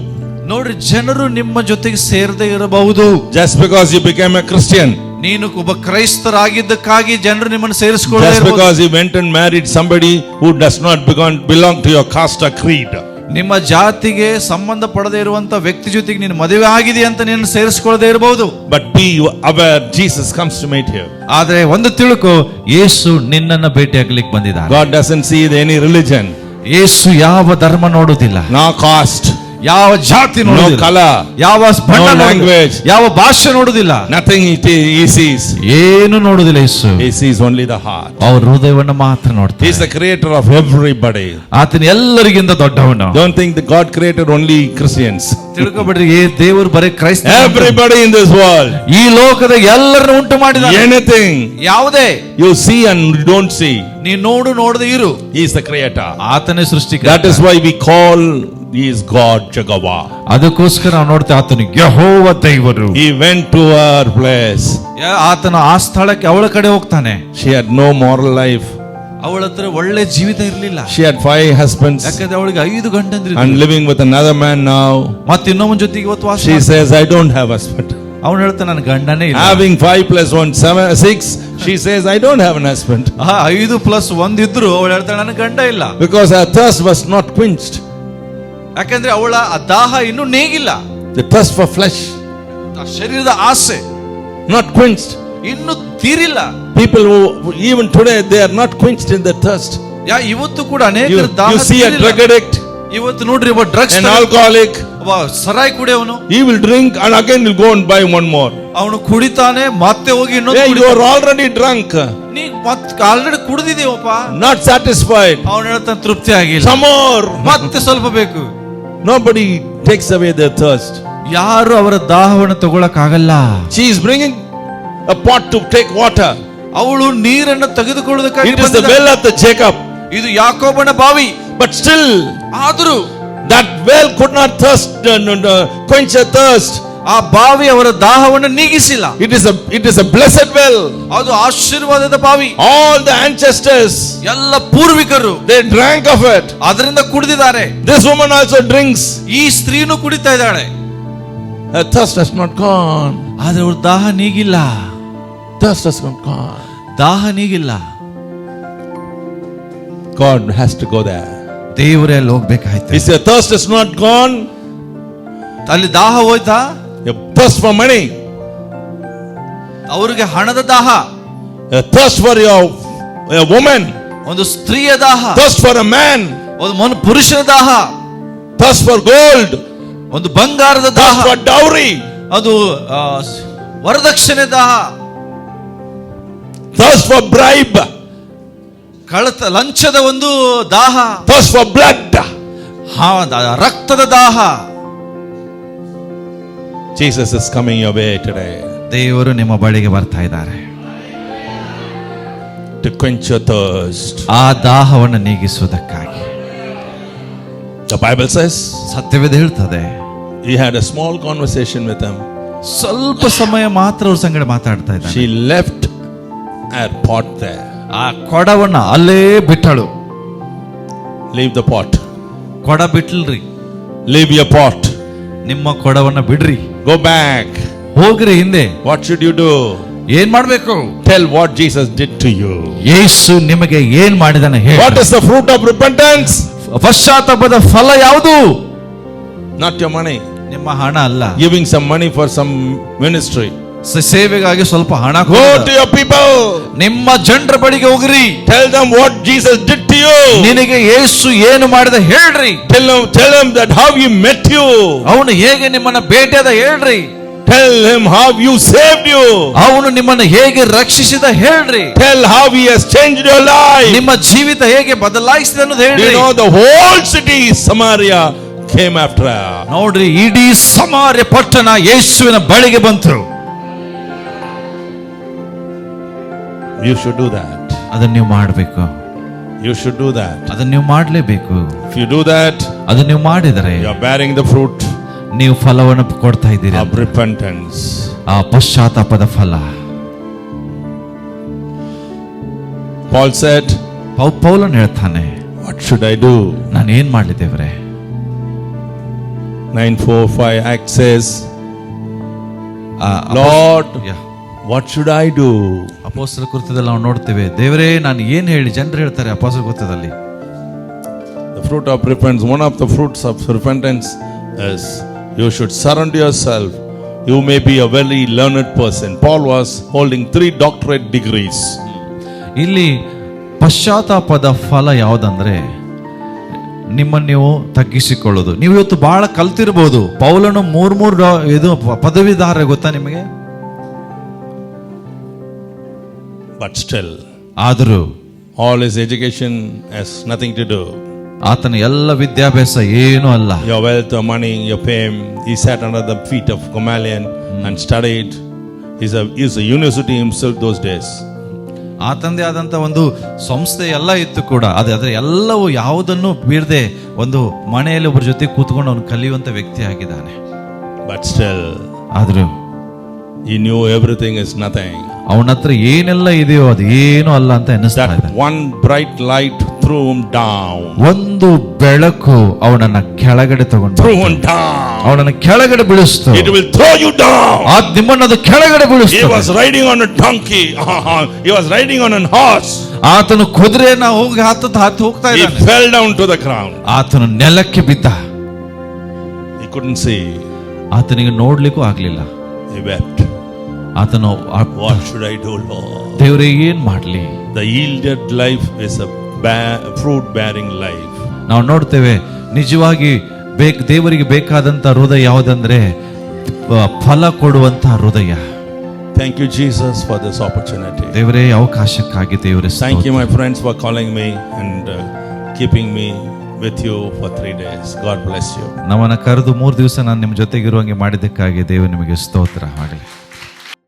ನೋಡ್ರಿ, ಜನರು ನಿಮ್ಮ ಜೊತೆಗೆ ಸೇರದೇ ಇರಬಹುದು. Just because you became a Christian, ನೀನು ಒಬ್ಬ ಕ್ರೈಸ್ತರಾಗಿದ್ದಕ್ಕಾಗಿ ಜನರು ನಿಮ್ಮನ್ನು ಸೇರಿಸಿಕೊಳ್ಳದೆ just because you went and married somebody who does not belong to your caste or creed, ನಿಮ್ಮ ಜಾತಿಗೆ ಸಂಬಂಧ ಪಡದೇ ಇರುವಂತ ವ್ಯಕ್ತಿ ಜೊತೆಗೆ ನೀನು ಮದುವೆ ಆಗಿದೆ ಅಂತ ನೀನು ಸೇರಿಸಿಕೊಳ್ಳದೆ ಇರಬಹುದು. but be aware Jesus comes to meet you. ಆದ್ರೆ ಒಂದು ತಿಳ್ಕೊ, ಯೇಸು ನಿನ್ನನ್ನ ಭೇಟಿಯಾಗಲಿಕ್ಕೆ ಬಂದಿದ್ದಾನೆ. God doesn't see any religion. ಯೇಸು ಯಾವ ಧರ್ಮ ನೋಡುವುದಿಲ್ಲ, no caste, ಯಾವ ಜಾತಿ ನೋಡುವುದಿಲ್ಲ, no color, ಯಾವ ಬಣ್ಣ, no language, ಯಾವ ಭಾಷೆ ನೋಡುವುದಿಲ್ಲ, nothing he sees. ಏನು ನೋಡುವುದಿಲ್ಲ. ಯೇಸು he sees only the heart. ಅವರ ಹೃದಯವನ್ನು ಮಾತ್ರ ನೋಡ್ತಾನೆ. He is the creator of everybody. ಆತನ ಎಲ್ಲರಿಗಿಂತ ದೊಡ್ಡವನು. Don't think that God created only Christians. ತಿಳ್ಕೊಬೇಡ್ರಿ, ದೇವರು ಬರೀ ಕ್ರೈಸ್ತ. Everybody in this world, ಈ ಲೋಕದ ಎಲ್ಲರನ್ನು ಉಂಟು ಮಾಡಿದ್ದಾನೆ. anything ಯಾವುದೇ you see and don't see, ನೀ ನೋಡದೆ ಇರು, he is the creator. ಆತನೇ ಸೃಷ್ಟಿಕರ್ತ. That is why we call he is God Jehovah. ಅದಕ್ಕೋಸ್ಕರ ನಾವು ನೋಡ್ತೇವೆ ಆತನು ಯೆಹೋವ ದೇವರು. He went to her place. ಆತನ ಆ ಸ್ಥಳಕ್ಕೆ ಅವಳ ಕಡೆ ಹೋಗ್ತಾನೆ. She had no moral life. ಅವಳ ಹತ್ರ ಒಳ್ಳೆ ಜೀವಿತ ಇರಲಿಲ್ಲ. She had 5 husbands, ಯಾಕಂದ್ರೆ ಅವಳಿಗೆ 5 ಗಂಡಂದಿರು, and living with another man now. ಮತ್ತೆ ಇನ್ನೊಬ್ಬನ ಜೊತೆಗೆ ಇವತ್ತು ವಾಸ. She says, I don't have husband. ಅವನು ಹೇಳ್ತಾನೆ, ನನ್ನ ಗಂಡನೇ ಇಲ್ಲ. Having 5 + 1 6, she says, I don't have an husband. 5 + 1 ಇದ್ರು ಅವಳು ಹೇಳ್ತಾಳೆ, ನನ್ನ ಗಂಡ ಇಲ್ಲ. Because her thirst was not quenched. ಯಾಕಂದ್ರೆ ಅವಳ ಆ ದಾಹ ಇನ್ನೂ ನೀಗಿಲ್ಲ. The thirst for flesh, ಶರೀರದ ಆಸೆ not quenched. ಇನ್ನು ತೀರಿಲ್ಲ. People who even today they are not quenched in their thirst. ಇವತ್ತು ಕೂಡ ಅನೇಕರ ದಾಹ. You see a drug addict, ಇವತ್ತು ನೋಡ್ರಿ, ಒಬ್ಬ ಡ್ರಗ್ಸ್ an alcoholic, ಒಬ್ಬ ಸರಾಯಿ ಕುಡಿಯವನು, he will drink and again will go and buy one more. ಅವನು ಕುಡಿತಾನೆ, ಮತ್ತೆ ಹೋಗಿ ಇನ್ನೊಂದು. Hey, you are already drunk, ನೀ ಆಲ್ರೆಡಿ ಕುಡಿದಿದೀವಪ್ಪ, not satisfied, ಅವನು ಹೇಳ್ತಾನೆ ತೃಪ್ತಿ ಆಗಿಲ್ಲ, some more, ಮತ್ತೆ ಸ್ವಲ್ಪ ಬೇಕು. Nobody takes away their thirst. ಯಾರು ಅವರ ದಾಹವನ್ನು ತಗೊಳ್ಳಕ್ಕಾಗಲ್ಲ. She is bringing a pot to take water. ಅವಳು ನೀರನ್ನು ತೆಗೆದುಕೊಳ್ಳುವುದಕ್ಕಾಗಿ It is the well of the Jacob. ಇದು ಯಾಕೋಬನ ಬಾವಿ. But still, ಆದರೂ that well could not quench her thirst. ಆ ಬಾವಿ ಅವರ ದಾಹವನ್ನು ನೀಗಿಸಿಲ್ಲ. It is a blessed well. ಅದು ಆಶೀರ್ವಾದದ ಬಾವಿ. All the ancestors, ಎಲ್ಲ ಪೂರ್ವಿಕರು, they drank of it. ಅದರಿಂದ ಕುಡಿದಿದ್ದಾರೆ. This woman also drinks. ಈ ಸ್ತ್ರೀನು ಕುಡಿತಾ ಇದ್ದಾಳೆ. Her thirst has not gone. ಆದ್ರೆ ಅವರ ದಾಹ ನೀಗಿಲ್ಲ. Thirst has not gone. ದಾಹ ನೀಗಿಲ್ಲ. God has to go there. ದೇವರೇ ಅಲ್ಲಿ ಹೋಗ್ಬೇಕಾಯ್ತು. Is your thirst has not gone? ಅಲ್ಲಿ ದಾಹ ಹೋಯ್ತಾ? Your thirst for money, ಅವರಿಗೆ ಹಣದ ದಾಹ. a thirst for a woman, ಒಂದು ಸ್ತ್ರೀಯ ದಾಹ. thirst for a man, ಒಂದು ಪುರುಷನ ದಾಹ. thirst for gold, ಒಂದು ಬಂಗಾರದ ದಾಹ. thirst for dowry, ಅದು ವರದಕ್ಷಿಣೆ ದಾಹ. thirst for bribe, ಲಂಚದ ಒಂದು ದಾಹ. thirst for blood, ರಕ್ತದ ದಾಹ. Jesus is coming your way today. ದೇವರು ನಿಮ್ಮ ಬಳಿಗೆ ಬರ್ತಾ ಇದ್ದಾರೆ. To quench your thirst. ಆ ದಾಹವನ್ನು ನೀಗಿಸುವುದಕ್ಕಾಗಿ. The Bible says, ಸತ್ಯವೇದ ಹೇಳ್ತದೆ, he had a small conversation with him. ಸ್ವಲ್ಪ ಸಮಯ ಮಾತ್ರ ಅವ್ರ ಸಂಗಡ ಮಾತಾಡ್ತಾ ಇದ್ದಾನೆ. She left her pot there. ಆ ಕೊಡವನ್ನ ಅಲ್ಲೇ ಬಿಟ್ಟಳು. Leave the pot. ಕೊಡ ಬಿಟ್ಲ್ರಿ. Leave your pot. ನಿಮ್ಮ ಕೊಡವನ್ನ ಬಿಡ್ರಿ. Go back. ಹೋಗ್ರಿ ಹಿಂದೆ. What should you do? ಏನ್ ಮಾಡ್ಬೇಕು? Tell what Jesus did to you. ಯೇಸು ನಿಮಗೆ ಏನ್ ಮಾಡಿದಾನೆ ಹೇಳಿ. What is the fruit of repentance? ಪಶ್ಚಾತ್ತಾಪದ ಫಲ ಯಾವುದು? Not your money. ನಿಮ್ಮ ಹಣ ಅಲ್ಲ. Giving some money for some ministry. ಸೇವೆಗಾಗಿ ಸ್ವಲ್ಪ ಹಣ. Go to your people. ನಿಮ್ಮ ಜನರ ಬಳಿಗೆ ಹೋಗ್ರಿ. Tell them what Jesus did to you. ನಿನಗೆ ಯೇಸು ಏನು ಮಾಡಿದ ಹೇಳ್ರಿ. Tell them that how he met you. ಅವನು ಹೇಗೆ ನಿಮ್ಮನ್ನ ಭೇಟಿಯಾದ ಹೇಳ್ರಿ. Tell him how you saved you. ಅವನು ನಿಮ್ಮನ್ನ ಹೇಗೆ ರಕ್ಷಿಸಿದ ಹೇಳ್ರಿ. Tell how he has changed your life. ನಿಮ್ಮ ಜೀವಿತ ಹೇಗೆ ಬದಲಾಯಿಸಿದ ಅನ್ನೋದು ಹೇಳ್ರಿ. You know the whole city Samaria came after her. ನೋಡ್ರಿ, ಇಡೀ ಸಮಾರ್ಯ ಪಟ್ಟಣ ಯೇಸುವಿನ ಬಳಿಗೆ ಬಂತು. You should do that. ಅದನ್ನ ನೀವು ಮಾಡಬೇಕು. You should do that. ಅದನ್ನ ನೀವು ಮಾಡಲೇಬೇಕು. If you do that, ಅದನ್ನ ನೀವು ಮಾಡಿದರೆ you are bearing the fruit ನೀವು ಫಲವನ್ನು ಕೊಡ್ತಾ ಇದ್ದೀರಿ. of repentance. ಆ ಪಶ್ಚಾತ್ತಾಪದ ಫಲ. Paul said, ಪೌಲನು ಹೇಳ್ತಾನೆ, what should I do? ನಾನು ಏನ್ ಮಾಡಲಿ ದೇವರೇ? 9:4-5 Act says, Lord, what should I do? ಅಪೊಸ್ತಲರ ಕೃತ್ಯದಲ್ಲಿ ನಾವು ನೋಡ್ತೇವೆ, ದೇವರೇ ನಾನು ಏನ್ ಹೇಳಿ? ಜನರು ಹೇಳ್ತಾರೆ ಅಪೊಸ್ತಲರ ಕೃತ್ಯದಲ್ಲಿ. The fruit of repentance, one of the fruits of repentance is you should surrender yourself. You may be a very learned person. Paul was holding 3 doctorate degrees. ಇಲ್ಲಿ ಪಶ್ಚಾತ್ತಾಪದ ಫಲ ಯಾವುದಂದ್ರೆ ನಿಮ್ಮನ್ನು ನೀವು ತಗ್ಗಿಸಿಕೊಳ್ಳೋದು. ನೀವು ಇವತ್ತು ಬಹಳ ಕಲ್ತಿರ್ಬೋದು. ಪೌಲನು 3 ಇದು ಪದವಿದಾರ, ಗೊತ್ತಾ ನಿಮಗೆ? But still, ಆದರೂ all his education has nothing to do. ಆತನ ಎಲ್ಲ ವಿದ್ಯಾಭ್ಯಾಸ ಏನೂ ಅಲ್ಲ. Your wealth, your money, your fame. He sat under the feet of Gamaliel and studied. He's a university himself those days. ಆತಂದೇ ಆದಂತ ಒಂದು ಸಂಸ್ಥೆ ಎಲ್ಲ ಇತ್ತು ಕೂಡ. ಅದ್ರ ಎಲ್ಲವೂ ಯಾವುದನ್ನು ಬೀಳದೆ ಒಂದು ಮನೆಯಲ್ಲಿ ಒಬ್ಬರ ಜೊತೆ ಕೂತ್ಕೊಂಡು ಅವನು ಕಲಿಯುವಂತ ವ್ಯಕ್ತಿ ಆಗಿದ್ದಾನೆ. But still, ಆದ್ರೂ he knew everything is nothing. ಅವನ ಹತ್ರ ಏನೆಲ್ಲ ಇದೆಯೋ ಅದು ಏನೂ ಅಲ್ಲ ಅಂತ ಎನಿಸ್ತಾ ಇದೆ. One bright light threw him down. ಒಂದು ಬೆಳಕು ಅವನನ್ನ ಕೆಳಗಡೆ ತಗೊಂಡು Threw him down. ಅವನನ್ನ ಕೆಳಗಡೆ ಬೀಳಿಸ್ತು. It will throw you down. ನಿಮ್ಮನ್ನ ಅದು ಕೆಳಗಡೆ ಬೀಳಿಸ್ತು. He was riding on a donkey. He was riding on a horse. ಆತನು ಕುದುರೆಯನ್ನ ಹೋಗಿ ಹತ್ತು ಹೋಗ್ತಾ ಇದ್ದಾನೆ. He fell down to the ground. ಆತನು ನೆಲಕ್ಕೆ ಬಿದ್ದ. He couldn't see. ಆತನಿಗೆ ನೋಡ್ಲಿಕ್ಕೂ ಆಗ್ಲಿಲ್ಲ. He wept. ಆತನು What should I do, Lord? ದೇವರೇ ಏನ್ ಮಾಡ್ಲಿ? The yielded life is a fruit bearing life. ನಾವು ನೋಡ್ತೇವೆ ನಿಜವಾಗಿ ದೇವರಿಗೆ ಬೇಕಾದಂತ ಹೃದಯ ಯಾವುದಂದ್ರೆ ಫಲ ಕೊಡುವಂತ ಹೃದಯ. Thank you, Jesus, for this opportunity. ದೇವರೇ ಅವಕಾಶಕ್ಕಾಗಿ ದೇವರೇ Thank you, my friends, for calling me and keeping me with you for 3 days. God bless you. ನಮ್ಮನ್ನ ಕರೆದು 3 ದಿವಸ ನಾನು ನಿಮ್ಮ ಜೊತೆಗಿರುವಂಗೆ ಮಾಡಿದ್ದಕ್ಕಾಗಿ ದೇವರು ನಿಮಗೆ ಸ್ತೋತ್ರ ಮಾಡಿ.